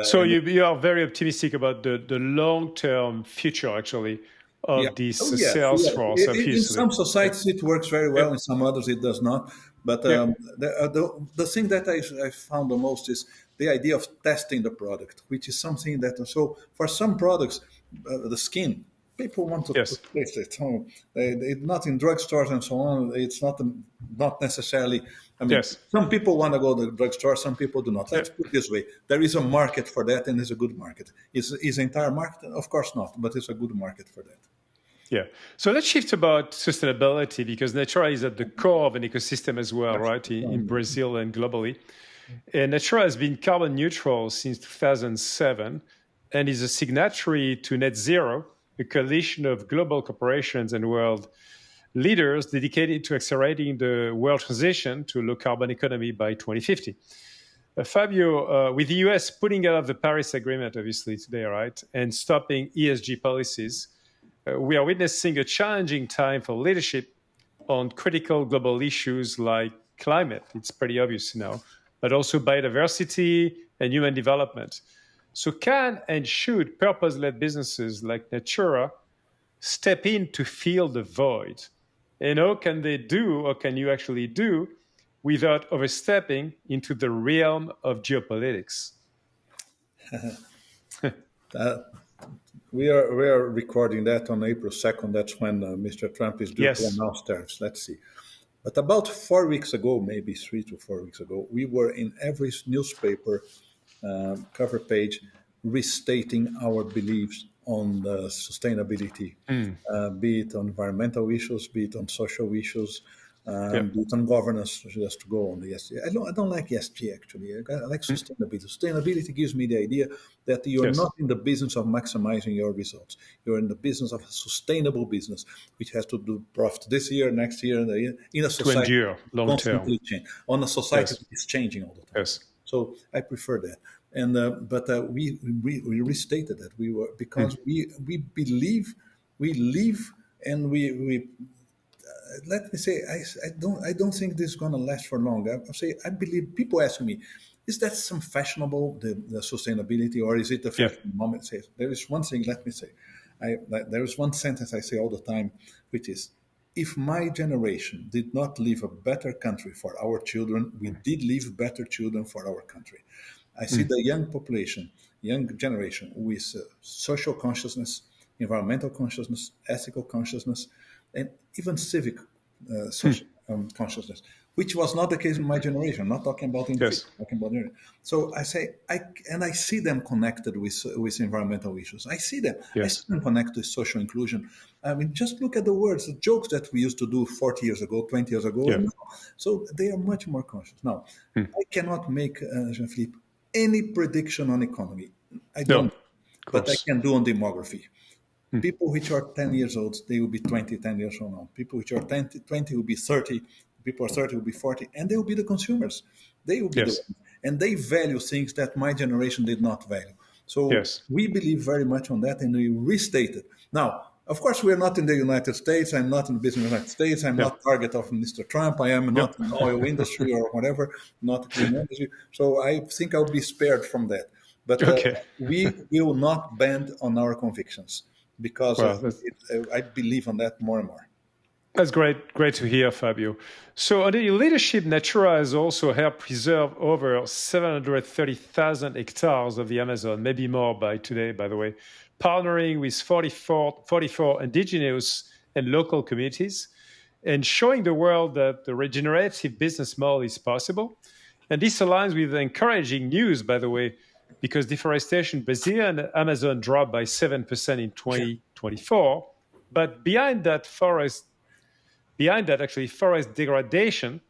So And you are very optimistic about the long-term future, actually, yeah. of this Oh, yes. sales Yes. force, In obviously. some Yeah. societies, it works very Yeah. well. In some others, it does not. But Yeah. the thing that I found the most is the idea of testing the product, which is something that, so for some products, the skin, people want to Yes. taste it. So not in drugstores and so on. It's not necessarily. I mean, Yes. some people want to go to the drugstore, some people do not. Yeah. Let's put it this way: there is a market for that, and it's a good market. Is the entire market? Of course not, but it's a good market for that. Yeah. So let's shift about sustainability because Natura is at the core of an ecosystem as well, Yes. right? In Brazil and globally. And Natura has been carbon neutral since 2007 and is a signatory to Net Zero, a coalition of global corporations and world leaders dedicated to accelerating the world transition to a low carbon economy by 2050. Fabio, with the US putting out of the Paris Agreement, obviously, today, right, and stopping ESG policies, we are witnessing a challenging time for leadership on critical global issues like climate. It's pretty obvious now, but also biodiversity and human development. So, can and should purpose led businesses like Natura step in to fill the void? And how can they do, or can you actually do, without overstepping into the realm of geopolitics? Uh, we are recording that on April 2nd. That's when Mr. Trump is due to Yes. announce tariffs. Let's see. But about 4 weeks ago, maybe 3 to 4 weeks ago, we were in every newspaper cover page restating our beliefs on the sustainability, Mm. be it on environmental issues, be it on social issues, Yeah. be it on governance, just to go on the ESG. I don't like ESG actually. I like Mm. sustainability. Sustainability gives me the idea that you're Yes. not in the business of maximizing your results. You're in the business of a sustainable business, which has to do profit this year, next year, and the year, in a To society endure long term. constantly change. On a society Yes. that is changing all the time. Yes. So I prefer that. And but we restated that we were Mm. because we believe we live and we let me say I don't think this is going to last for long. I say I believe people ask me, is that some fashionable the sustainability or is it a Yeah. fashion moment? Say there is one thing. Let me say, there is one sentence I say all the time, which is, if my generation did not leave a better country for our children, we did leave better children for our country. I see Mm. the young population, young generation with social consciousness, environmental consciousness, ethical consciousness, and even civic Mm. social consciousness, which was not the case in my generation. I'm not talking about individuals, Yes. talking about generation. So I say, I see them connected with environmental issues. I see Yes. them connected with social inclusion. I mean, just look at the words, the jokes that we used to do 40 years ago, 20 years ago, Yeah. and now. So they are much more conscious now. Mm. I cannot make, Jean-Philippe, any prediction on economy. I No. don't, Of but I course. can do on demography. Mm. People which are 10 years old, they will be 20, 10 years from now. People which are 20 will be 30. People are 30 will be 40. And they will be the consumers. They will be the Yes. ones. And they value things that my generation did not value. So Yes. we believe very much on that and we restate it. Now, of course, we're not in the United States. I'm not in the business of the United States. I'm Yeah. not target of Mr. Trump. I am Yep. not in the oil industry or whatever, not clean energy. So I think I'll be spared from that. But Okay. we will not bend on our convictions because Well, I believe on that more and more. that's great. Great to hear, Fabio. So, under your leadership, Natura has also helped preserve over 730,000 hectares of the Amazon, maybe more by today, by the way, partnering with 44 indigenous and local communities and showing the world that the regenerative business model is possible. And this aligns with encouraging news, by the way, because deforestation in Brazil and Amazon dropped by 7% in 2024. But behind that, actually, forest degradation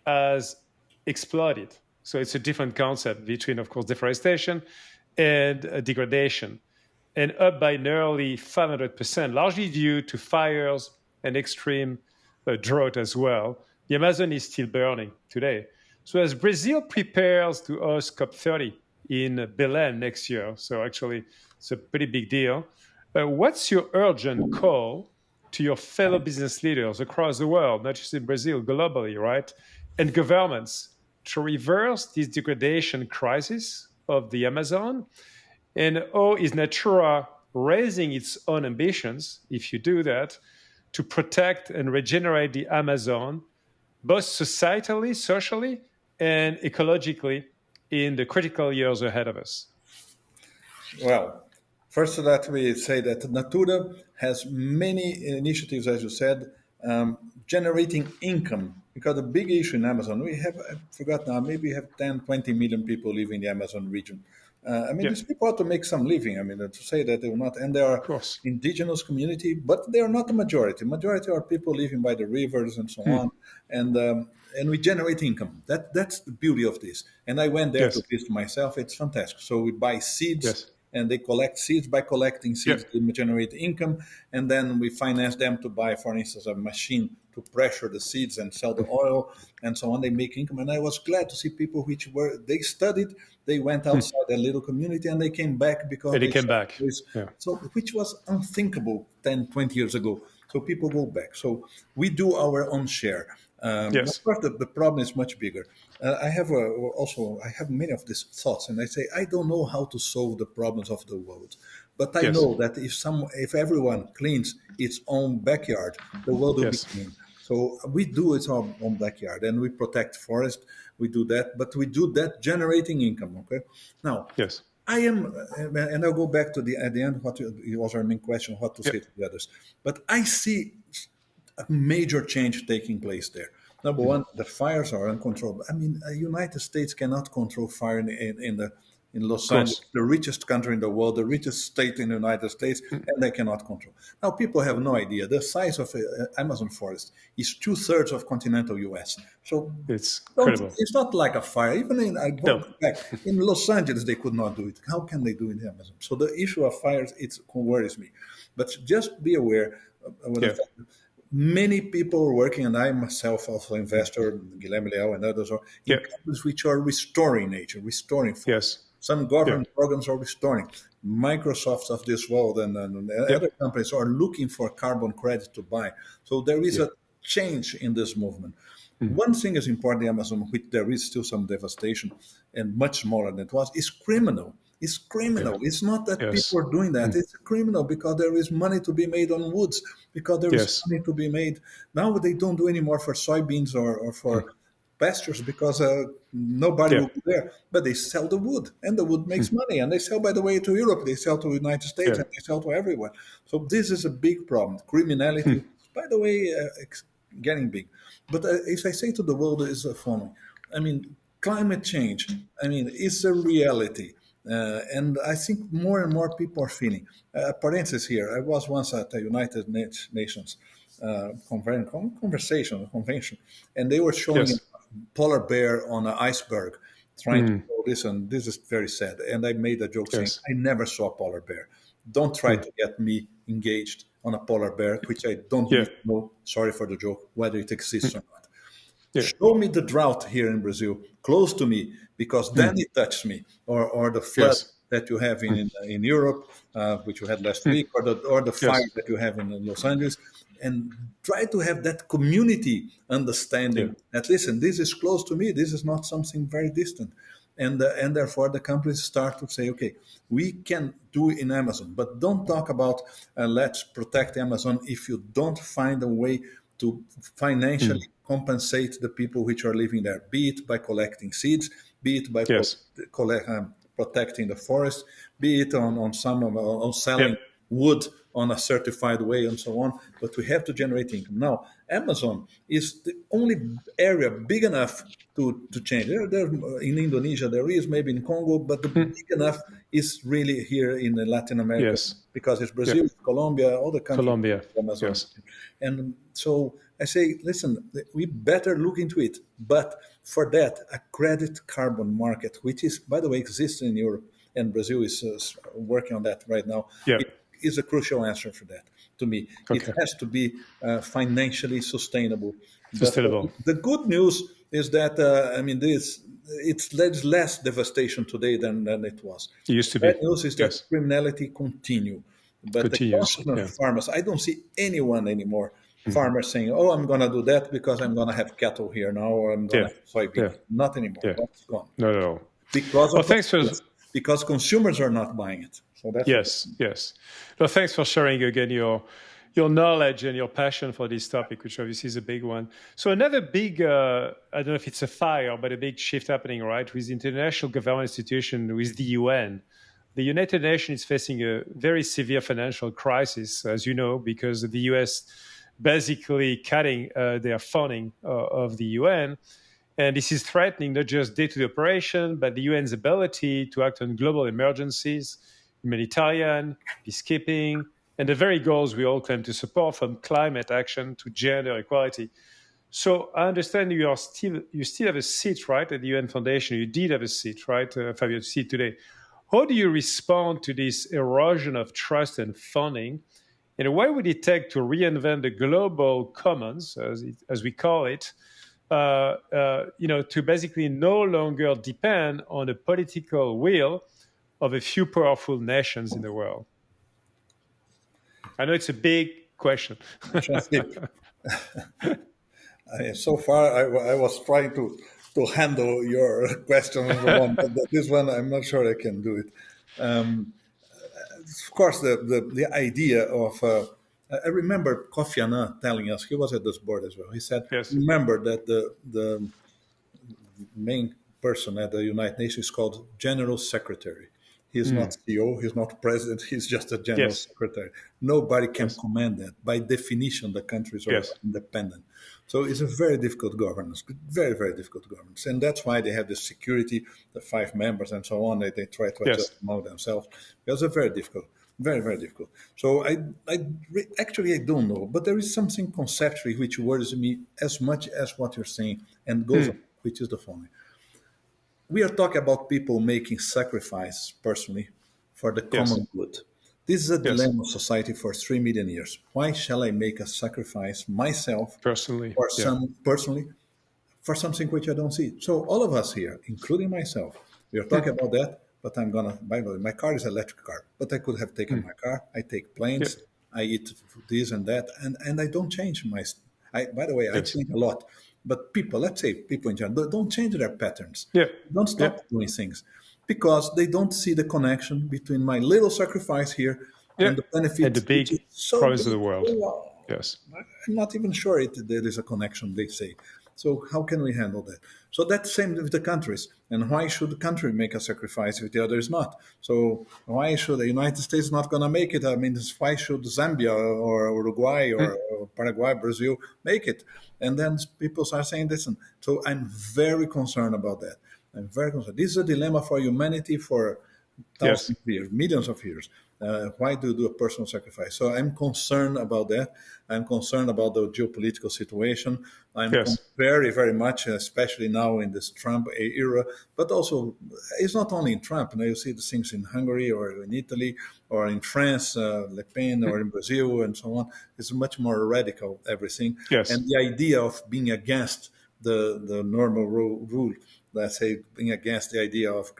has exploded. So it's a different concept between, of course, deforestation and degradation. and up by nearly 500%, largely due to fires and extreme drought as well. The Amazon is still burning today. So as Brazil prepares to host COP30 in Belém next year, so actually it's a pretty big deal, what's your urgent call to your fellow business leaders across the world, not just in Brazil, globally, right? And governments to reverse this degradation crisis of the Amazon? And how is Natura raising its own ambitions, if you do that, to protect and regenerate the Amazon, both societally, socially, and ecologically in the critical years ahead of us? Well, first let me say that Natura has many initiatives, as you said, generating income. Because the big issue in Amazon, we have, I forgot now, maybe we have 10, 20 million people living in the Amazon region. I mean, Yeah, these people ought to make some living. I mean, to say that they will not, and they of are course. indigenous community, but they are not the majority. Majority are people living by the rivers and so Hmm. on, and we generate income. That's the beauty of this. And I went there to Yes, visit myself. It's fantastic. So we buy seeds yes, and they collect seeds. By collecting yeah, seeds, they generate income, and then we finance them to buy, for instance, a machine to pressure the seeds and sell the oil and so on. They make income, and I was glad to see people which were they studied, they went hmm. outside their little community, and they came back because And it they came saw back. this, Yeah, so which was unthinkable 10, 20 years ago. So people go back. So we do our own share. Of yes, course, the problem is much bigger. I have many of these thoughts, and I say I don't know how to solve the problems of the world, but I yes, know that if everyone cleans its own backyard, the world will be yes, clean. So we do it our own backyard, and we protect forest. We do that, but we do that generating income. Okay, now yes, I am, and I'll go back to the at the end. It was our main question: what to yeah, say to the others. But I see a major change taking place there. Number hmm. one, the fires are uncontrollable. I mean, the United States cannot control fire in Of Los Angeles, course. the richest country in the world, the richest state in the United States, Hmm. and they cannot control. Now, people have no idea. The size of Amazon forest is two-thirds of continental U.S. So It's don't. incredible. It's not like a fire. Even in I No, go back in Los Angeles, they could not do it. How can they do it in Amazon? So the issue of fires it worries me. But just be aware with the yeah, fact that many people are working, and I myself also investor, Guilherme Leal and others are yeah, in companies which are restoring nature, restoring forest. yes, Some yeah, government programs are restoring. Microsoft of this world and yeah, other companies are looking for carbon credit to buy. So there is yeah, a change in this movement. hmm. One thing is important in Amazon, which there is still some devastation and much smaller than it was, is criminal. It's Yeah, criminal. It's not that yes, people are doing hmm. that. It's criminal because there is money to be made on woods, because there is Yes, money to be made. Now they don't do anymore for soybeans or hmm. for pastures because nobody Yeah, will be there. But they sell the wood, and the wood hmm. makes money. And they sell, by the way, to Europe. They sell to the United States, Yeah, and they sell to everyone. So this is a big problem. hmm. Criminality, by the way, getting big. But if I say to the world is the following, I mean, climate change, I mean, it's a reality. And I think more and more people are feeling. Parenthesis here, I was once at the United Nations convention, and they were showing a Yes, polar bear on an iceberg trying to hmm. show this, and this is very sad. And I made a joke saying, Yes, I never saw a polar bear. Don't try hmm. to get me engaged on a polar bear, which I don't Yeah, even know, sorry for the joke, whether it exists or hmm. not. Yeah, Show me the drought here in Brazil close to me, because hmm. then it touched me, or the flood Yes, that you have hmm. in Europe, which you had last Hmm. week, or the fire Yes, that you have in Los Angeles, and try to have that community yeah, understanding that listen, this is close to me, this is not something very distant, and therefore the companies start to say, okay, we can do in Amazon, but don't talk about let's protect Amazon if you don't find a way to hmm. financially compensate the people which are living there, be it by collecting seeds, be it by Yes, protecting the forest, be it on yeah, selling wood on a certified way and so on. But we have to generate income. Now, Amazon is the only area big enough to change. In Indonesia, there is maybe in Congo, but the hmm. big enough is really here in Latin America, Yes, because it's yeah, Brazil, Colombia, all the countries Colombia. the Amazon. Yes, And so I say, listen, we better look into it. But for that, a credit carbon market, which is, by the way, exists in Europe, and Brazil is working on that right now. Yeah. It is a crucial answer for that. To me, it Okay. has to be financially sustainable. But Sustainable. the good news is that there's less devastation today than it was. It The used to bad be. news is that Yes. criminality continue. But the Continues. conscious of Yeah. farmers, I don't see anyone anymore, Mhm. farmers saying, "Oh, I'm going to do that because I'm going to have cattle here now, or I'm going to Yeah. have Yeah. soybeans." Not anymore. Yeah. That's gone Not at all. because Well, of the thanks for because consumers are not buying it. So that's the yes, yes. Well, thanks for sharing again your knowledge and your passion for this topic, which obviously is a big one. So another big, I don't know if it's a fire, but a big shift happening, right, with the international government institution, with the UN. The United Nations is facing a very severe financial crisis, as you know, because the US basically cutting their funding of the UN. And this is threatening not just day-to-day operation, but the UN's ability to act on global emergencies, humanitarian, peacekeeping, and the very goals we all claim to support, from climate action to gender equality. So I understand you still have a seat, right, at the UN Foundation. You did have a seat, right, Fabio, seat today. How do you respond to this erosion of trust and funding? And what would it take to reinvent the global commons, as we call it, to basically no longer depend on the political will of a few powerful nations in the world? I know it's a big question. Translate. So far, I was trying to handle your question on the one, but this one, I'm not sure I can do it. Of course, the idea of I remember Kofi Annan telling us, he was at this board as well. He said, Yes. "Remember that the main person at the United Nations is called General Secretary. He is not CEO, he's not president, he's just a general Yes. secretary. Nobody can Yes. command that. By definition, the countries are Yes. independent. So it's a very difficult governance, very, very difficult governance. And that's why they have the security, the 5 members, and so on. They try to Yes. adjust among themselves. It's a very difficult, very, very difficult. So actually, I don't know, but there is something conceptually which worries me as much as what you're saying and goes on, which is the following. We are talking about people making sacrifice personally for the Yes. common good. This is a Yes. dilemma of society for 3 million years. Why shall I make a sacrifice myself Personally. or Yeah. some personally for something which I don't see? So all of us here, including myself, we are talking about that. But I'm gonna. By the way, my car is an electric car, but I could have taken my car. I take Yeah. planes. I eat this and that, and I don't change my. By the way, I Yes. change a lot. But people, let's say people in general, don't change their patterns. Yeah. Don't Yeah. stop doing things because they don't see the connection between my little sacrifice here Yeah. and the And the benefit, which is big so problems of big. the world. So, Yes. I'm not even sure there is a connection, they say. So how can we handle that? So that's same with the countries. And why should the country make a sacrifice if the other is not? So why should the United States not going to make it? I mean, why should Zambia or Uruguay or Paraguay, Brazil make it? And then people start saying, listen, so I'm very concerned about that. I'm very concerned. This is a dilemma for humanity for Yes. thousands of years, millions of years. Why do you do a personal sacrifice? So I'm concerned about that. I'm concerned about the geopolitical situation. Yes. Very, very much, especially now in this Trump era, but also it's not only in Trump. Now you see the things in Hungary or in Italy or in France, Le Pen, or in Brazil and so on. It's much more radical, everything. Yes. And the idea of being against the normal rule, let's say, being against the idea of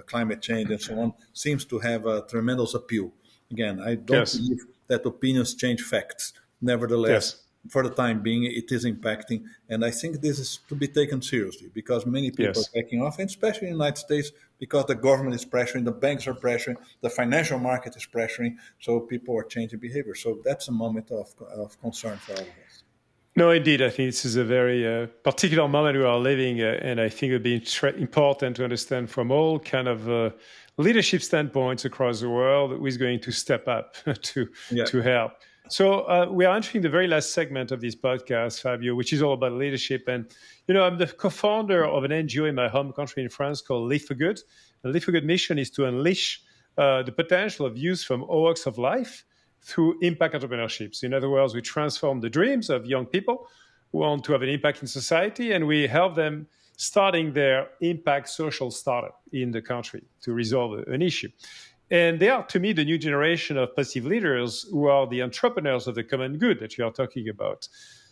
climate change and so on, seems to have a tremendous appeal. Again, I don't Yes. believe that opinions change facts. Nevertheless, Yes. for the time being, it is impacting. And I think this is to be taken seriously because many people Yes. are backing off, and especially in the United States, because the government is pressuring, the banks are pressuring, the financial market is pressuring, so people are changing behavior. So that's a moment of concern for all of us. No, indeed. I think this is a very particular moment we are living, and I think it would be important to understand from all kind of leadership standpoints across the world who is going to step up to Yeah. to help. So we are entering the very last segment of this podcast, Fabio, which is all about leadership. And I'm the co-founder of an NGO in my home country in France called Live for Good. The Live for Good mission is to unleash the potential of youth from all walks of life through impact entrepreneurships. In other words, we transform the dreams of young people who want to have an impact in society, and we help them starting their impact social startup in the country to resolve an issue. And they are, to me, the new generation of positive leaders who are the entrepreneurs of the common good that you are talking about.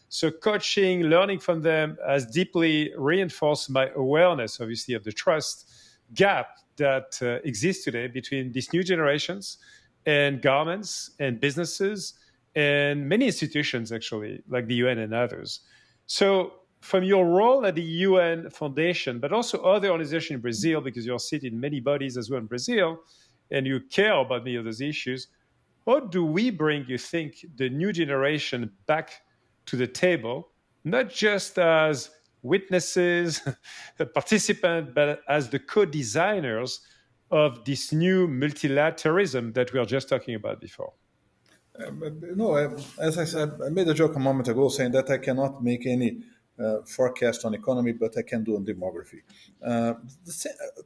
So coaching, learning from them has deeply reinforced my awareness, obviously, of the trust gap that exists today between these new generations and governments and businesses and many institutions, actually, like the UN and others. So from your role at the UN Foundation, but also other organizations in Brazil, because you're sitting in many bodies as well in Brazil, and you care about many of those issues, how do we bring, you think, the new generation back to the table, not just as witnesses, participants, but as the co-designers of this new multilateralism that we were just talking about before? As I said, I made a joke a moment ago saying that I cannot make any forecast on economy, but I can do on demography. Uh,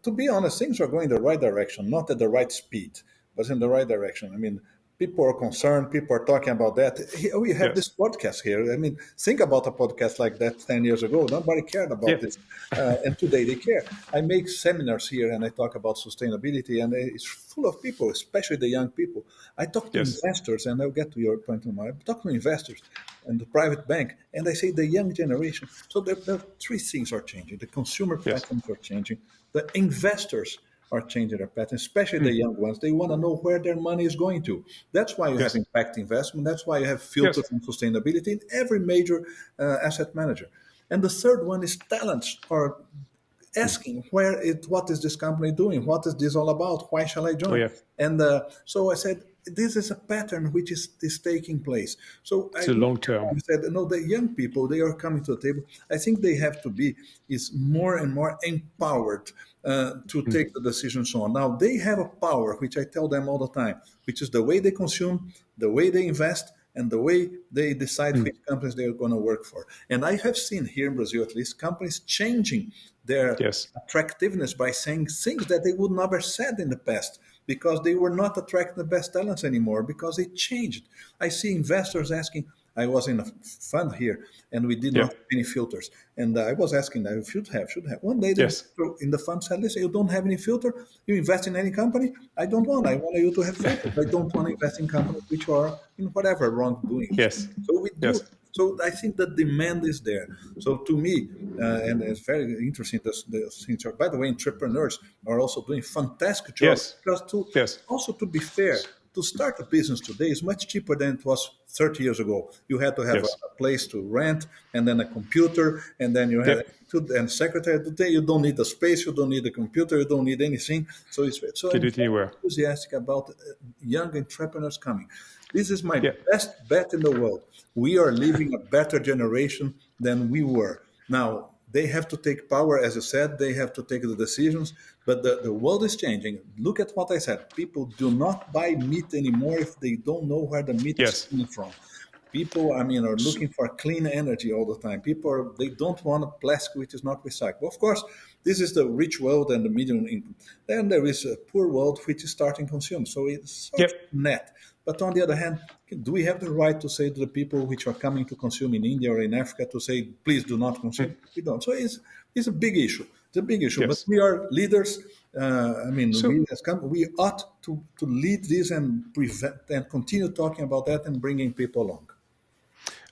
to be honest, things are going the right direction, not at the right speed, but in the right direction. I mean, people are concerned, people are talking about that. We have Yes. this podcast here. I mean, think about a podcast like that 10 years ago. Nobody cared Yeah. about this. And today they care. I make seminars here and I talk about sustainability, and it's full of people, especially the young people. I talk to Yes. investors, and I'll get to your point in mind. I talk to investors and the private bank, and I say the young generation. So there three things are changing. The consumer Yes. patterns are changing. The investors are changing their patterns, especially the young ones. They want to know where their money is going to. That's why you have Yes. impact investment. That's why you have Yes. filters on sustainability in every major asset manager. And the third one is talents are asking what is this company doing, what is this all about, why shall I Oh, join? yeah. And so I said this is a pattern which is taking place. So It's a long term. I said, no, the young people, they are coming to the table. I think they have to be is more and more empowered to take the decisions on. Now they have a power, which I tell them all the time, which is the way they consume, the way they invest, and the way they decide which companies they are going to work for. And I have seen here in Brazil, at least, companies changing their Yes. attractiveness by saying things that they would never said in the past because they were not attracting the best talents anymore because it changed. I see investors asking. I was in a fund here and we did Yeah. not have any filters. And I was asking that should have. One day the Yes. investor in the fund said, listen, you don't have any filter. You invest in any company. I don't want. I want you to have filters. I don't want to invest in companies which are in whatever wrongdoing. Yes. So we do. Yes. So I think the demand is there. So to me, and it's very interesting. By the way, entrepreneurs are also doing fantastic jobs Yes. because Yes. also to be fair, to start a business today is much cheaper than it was 30 years ago. You had to have Yes. a place to rent, and then a computer, and then you had Yep. and secretary. Today you don't need the space, you don't need the computer, you don't need anything. So Can I'm do it very anywhere. enthusiastic about young entrepreneurs coming. This is my Yeah. best bet in the world. We are leaving a better generation than we were. Now, they have to take power, as I said, they have to take the decisions, but the world is changing. Look at what I said. People do not buy meat anymore if they don't know where the meat is Yes. coming from. People, I mean, are looking for clean energy all the time. They don't want a plastic which is not recyclable. Of course, this is the rich world and the medium income. Then there is a poor world which is starting to consume. So it's sort Yep. of net. But on the other hand, do we have the right to say to the people which are coming to consume in India or in Africa to say, please do not consume? We don't. So it's a big issue. It's a big issue. But Yes. we are leaders. So We ought to lead this and prevent and continue talking about that and bringing people along.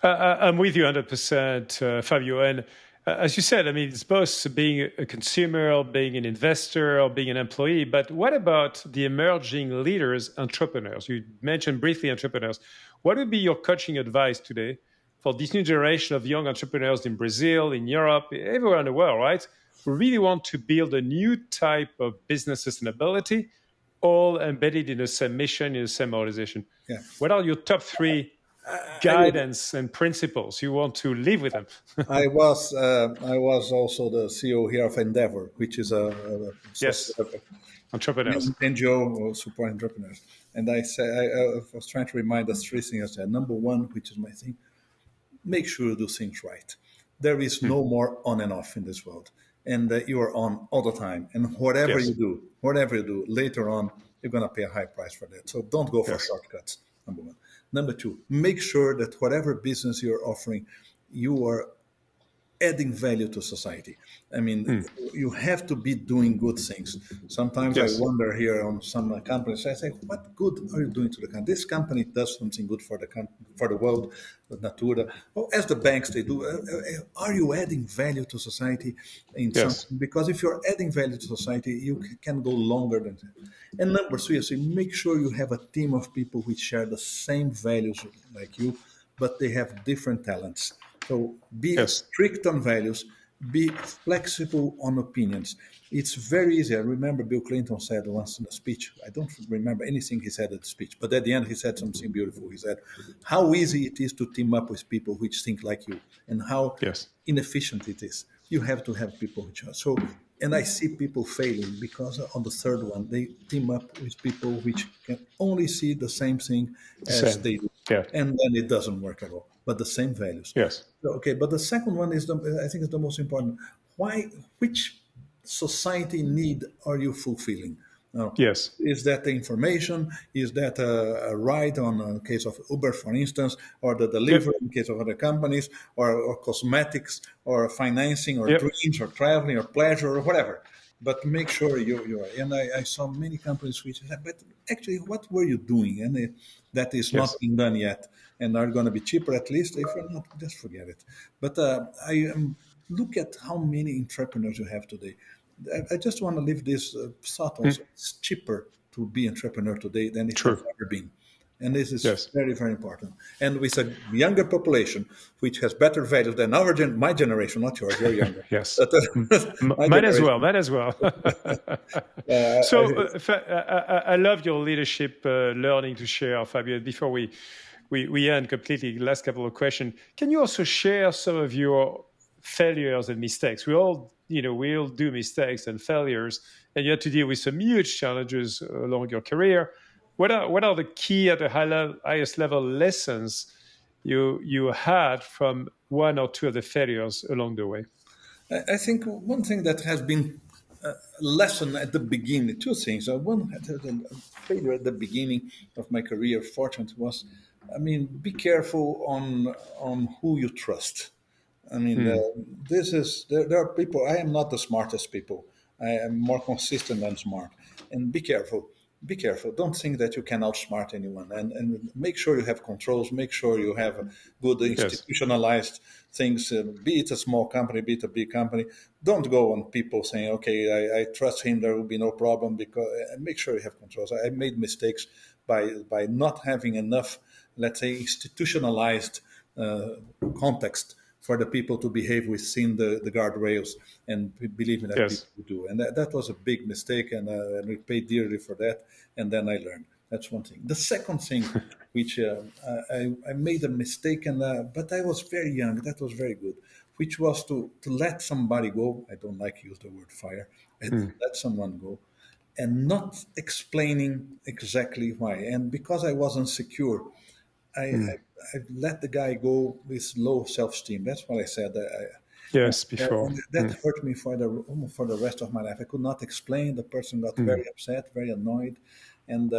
I'm with you 100%, Fabio. And as you said, I mean, it's both being a consumer, or being an investor, or being an employee. But what about the emerging leaders, entrepreneurs? You mentioned briefly entrepreneurs. What would be your coaching advice today for this new generation of young entrepreneurs in Brazil, in Europe, everywhere in the world, right? Who really want to build a new type of business sustainability, all embedded in the same mission, in the same organization. Yeah. What are your top three I would. guidance and principles you want to live with them? I was also the CEO here of Endeavor, which is Yes, entrepreneurs. an NGO support entrepreneurs. And I was trying to remind us three things. I said, number one, which is my thing, make sure you do things right. There is no more on and off in this world, and you are on all the time. And Yes, whatever you do, later on, you're going to pay a high price for that. So don't go for yes, shortcuts. Number one. Number two, make sure that whatever business you're offering, you are adding value to society. I mean, you have to be doing good things. Sometimes I Yes. wonder here on some companies. I say, "What good are you doing to the country? This company does something good for the for the world, the Natura, or as the banks they do. Are you adding value to society in Yes. something? Because if you're adding value to society, you can go longer than that." And number three, I say, make sure you have a team of people which share the same values like you, but they have different talents. So be Yes. strict on values, be flexible on opinions. It's very easy. I remember Bill Clinton said once in a speech, I don't remember anything he said at the speech, but at the end he said something beautiful. He said, how easy it is to team up with people which think like you, and how Yes. inefficient it is. You have to have people which are so. And I see people failing because on the third one, they team up with people which can only see the same thing The as same. they do. Yeah. And then it doesn't work at all, but the same values. Yes. So, okay, but the second one is I think is the most important. Why, which society need are you fulfilling? Now, Yes. is that the information? Is that a ride on a case of Uber, for instance, or the Yep. delivery in case of other companies, or cosmetics, or financing, or Yep. dreams, or traveling, or pleasure, or whatever? But make sure you are. And I saw many companies which said, but actually, what were you doing? And that is not Yes. being done yet, and are going to be cheaper at least. If you're not, just forget it. But look at how many entrepreneurs you have today. I just want to leave this thought also. It's cheaper to be entrepreneur today than it has True. ever been. And this is Yes. very, very important. And with a younger population, which has better values than my generation, not yours, you're younger. Yes. But my Might as well. generation, Might as well. I So think, I love your leadership learning to share, Fabio. Before we end completely, last couple of questions. Can you also share some of your failures and mistakes? We all do mistakes and failures, and you had to deal with some huge challenges along your career. What are the key at the highest level lessons you had from one or two of the failures along the way? I think one thing that has been a lesson at the beginning, two things. One, the failure at the beginning of my career, fortunately, was, I mean, be careful on who you trust. I mean, there are people. I am not the smartest people. I am more consistent than smart. And be careful. Be careful. Don't think that you can outsmart anyone. And make sure you have controls. Make sure you have good Yes. institutionalized things. Be it a small company, be it a big company. Don't go on people saying, "Okay, I trust him. There will be no problem." Because make sure you have controls. I made mistakes by not having enough, let's say, institutionalized context for the people to behave within the guardrails, and believe me that Yes. people do. And that was a big mistake, and we paid dearly for that. And then I learned. That's one thing. The second thing, which I made a mistake, but I was very young. That was very good, which was to let somebody go. I don't like to use the word fire. Let someone go, and not explaining exactly why. And because I wasn't secure, I let the guy go with low self-esteem. That's what I said. Yes. Before. And that hurt me for the rest of my life. I could not explain. The person got very upset, very annoyed, and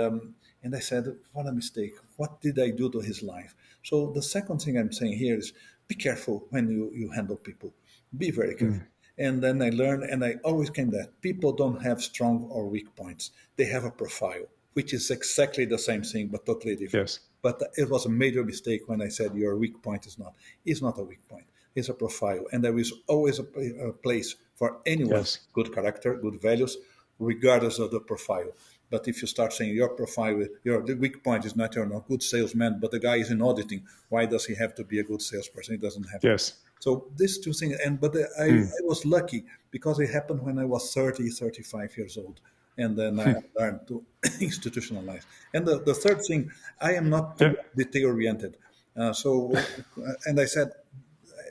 I said, "What a mistake! What did I do to his life?" So the second thing I'm saying here is, be careful when you handle people. Be very careful. And then I learned, and I always came that people don't have strong or weak points. They have a profile, which is exactly the same thing but totally different. Yes. But it was a major mistake when I said your weak point is not. It's not a weak point. It's a profile, and there is always a place for anyone, Yes. good character, good values, regardless of the profile. But if you start saying your profile, the weak point is not you're not a good salesman, but the guy is in auditing, why does he have to be a good salesperson? He doesn't have to. Yes. So these two things, but I was lucky because it happened when I was 30, 35 years old. And then I learned to institutionalize. And the third thing, I am not Yeah. too detail oriented. And I said,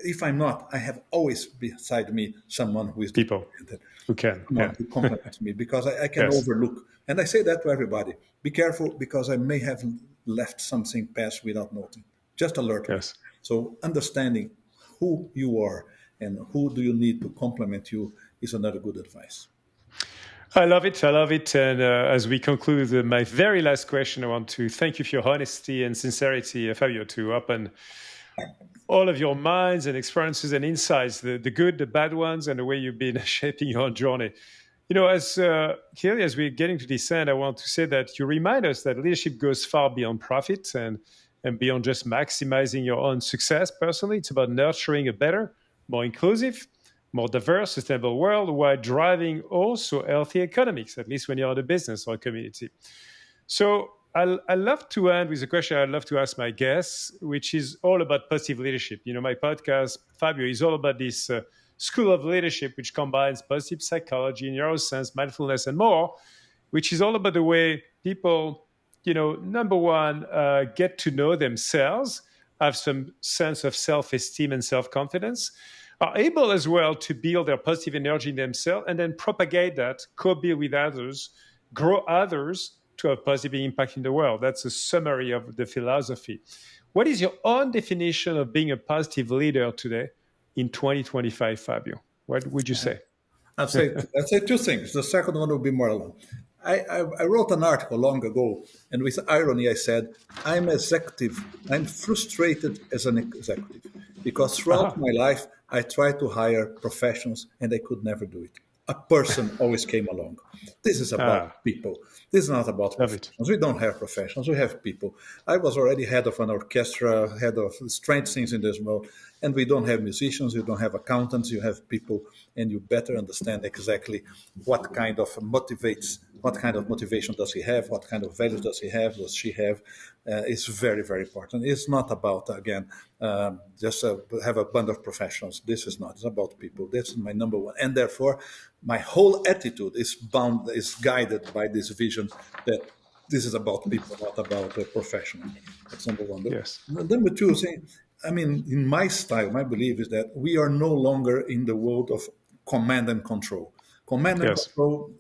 if I'm not, I have always beside me someone who is detail People oriented, who can. someone Yeah. who complements me because I can Yes. overlook. And I say that to everybody. Be careful because I may have left something pass without noting. Just alert me. Yes. So understanding who you are and who do you need to complement you is another good advice. I love it. I love it. And as we conclude my very last question, I want to thank you for your honesty and sincerity, Fabio, to all of your minds and experiences and insights, the good, the bad ones, and the way you've been shaping your own journey. As clearly as we're getting to this end, I want to say that you remind us that leadership goes far beyond profit and beyond just maximizing your own success personally. It's about nurturing a better, more inclusive, more diverse, sustainable world while driving also healthy economics, at least when you're in a business or a community. So I love to end with a question I'd love to ask my guests, which is all about positive leadership. My podcast, Fabio, is all about this school of leadership, which combines positive psychology, neuroscience, mindfulness, and more, which is all about the way people, number one, get to know themselves, have some sense of self-esteem and self-confidence, are able as well to build their positive energy in themselves and then propagate that, co-build with others, grow others to have positive impact in the world. That's a summary of the philosophy. What is your own definition of being a positive leader today in 2025, Fabio? What would you say? I'd say two things. The second one will be more long. I wrote an article long ago, and with irony, I said, I'm frustrated as an executive because throughout my life, I tried to hire professionals and I could never do it. A person always came along. This is about people. This is not about professionals. We don't have professionals. We have people. I was already head of an orchestra, head of strange things in this world, and we don't have musicians. You don't have accountants. You have people, and you better understand exactly what kind of motivation does he have, what kind of values does he have, does she have. It's very, very important. It's not about, again, just have a band of professionals. This is not. It's about people. That's my number one. And therefore, my whole attitude is guided by this vision that this is about people, not about professionals. That's number one. Yes. Number two, in my style, my belief is that we are no longer in the world of command and control. Command and control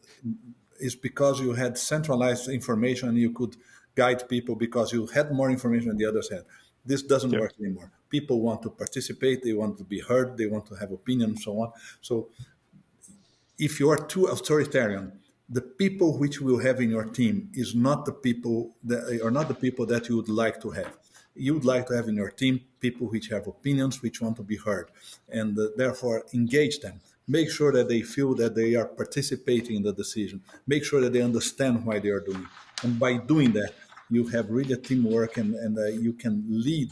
is because you had centralized information and you could guide people because you had more information than the others had. This doesn't work anymore. People want to participate, they want to be heard, they want to have opinion, and so on. So if you are too authoritarian, the people which you will have in your team is not the people that you would like to have. You would like to have in your team people which have opinions, which want to be heard, and therefore engage them. Make sure that they feel that they are participating in the decision. Make sure that they understand why they are doing it. And by doing that, you have really a teamwork and you can lead.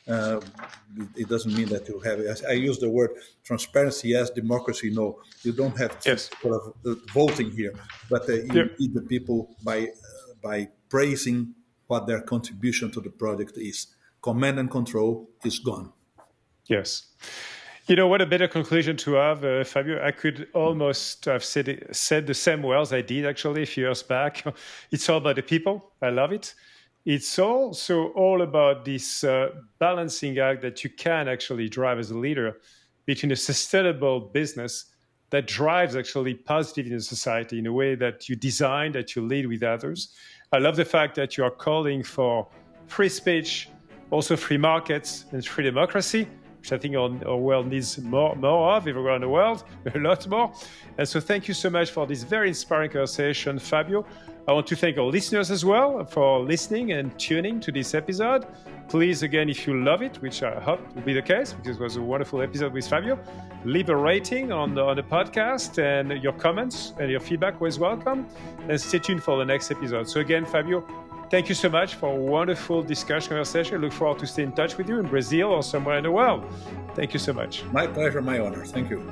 It doesn't mean that you have, I use the word transparency, yes, democracy, no. You don't have sort of voting here, but you lead the people by praising what their contribution to the project is. Command and control is gone. Yes. What a better conclusion to have, Fabio. I could almost have said the same words I did actually a few years back. It's all about the people. I love it. It's also all about this balancing act that you can actually drive as a leader between a sustainable business that drives actually positive in society in a way that you design, that you lead with others. I love the fact that you are calling for free speech, also free markets and free democracy, which I think our world needs more of everywhere in the world, a lot more. And so thank you so much for this very inspiring conversation, Fabio. I want to thank our listeners as well for listening and tuning to this episode. Please, again, if you love it, which I hope will be the case, because it was a wonderful episode with Fabio, leave a rating on the podcast, and your comments and your feedback was welcome. And stay tuned for the next episode. So again, Fabio, thank you so much for a wonderful discussion conversation. I look forward to stay in touch with you in Brazil or somewhere in the world. Thank you so much. My pleasure, my honor. Thank you.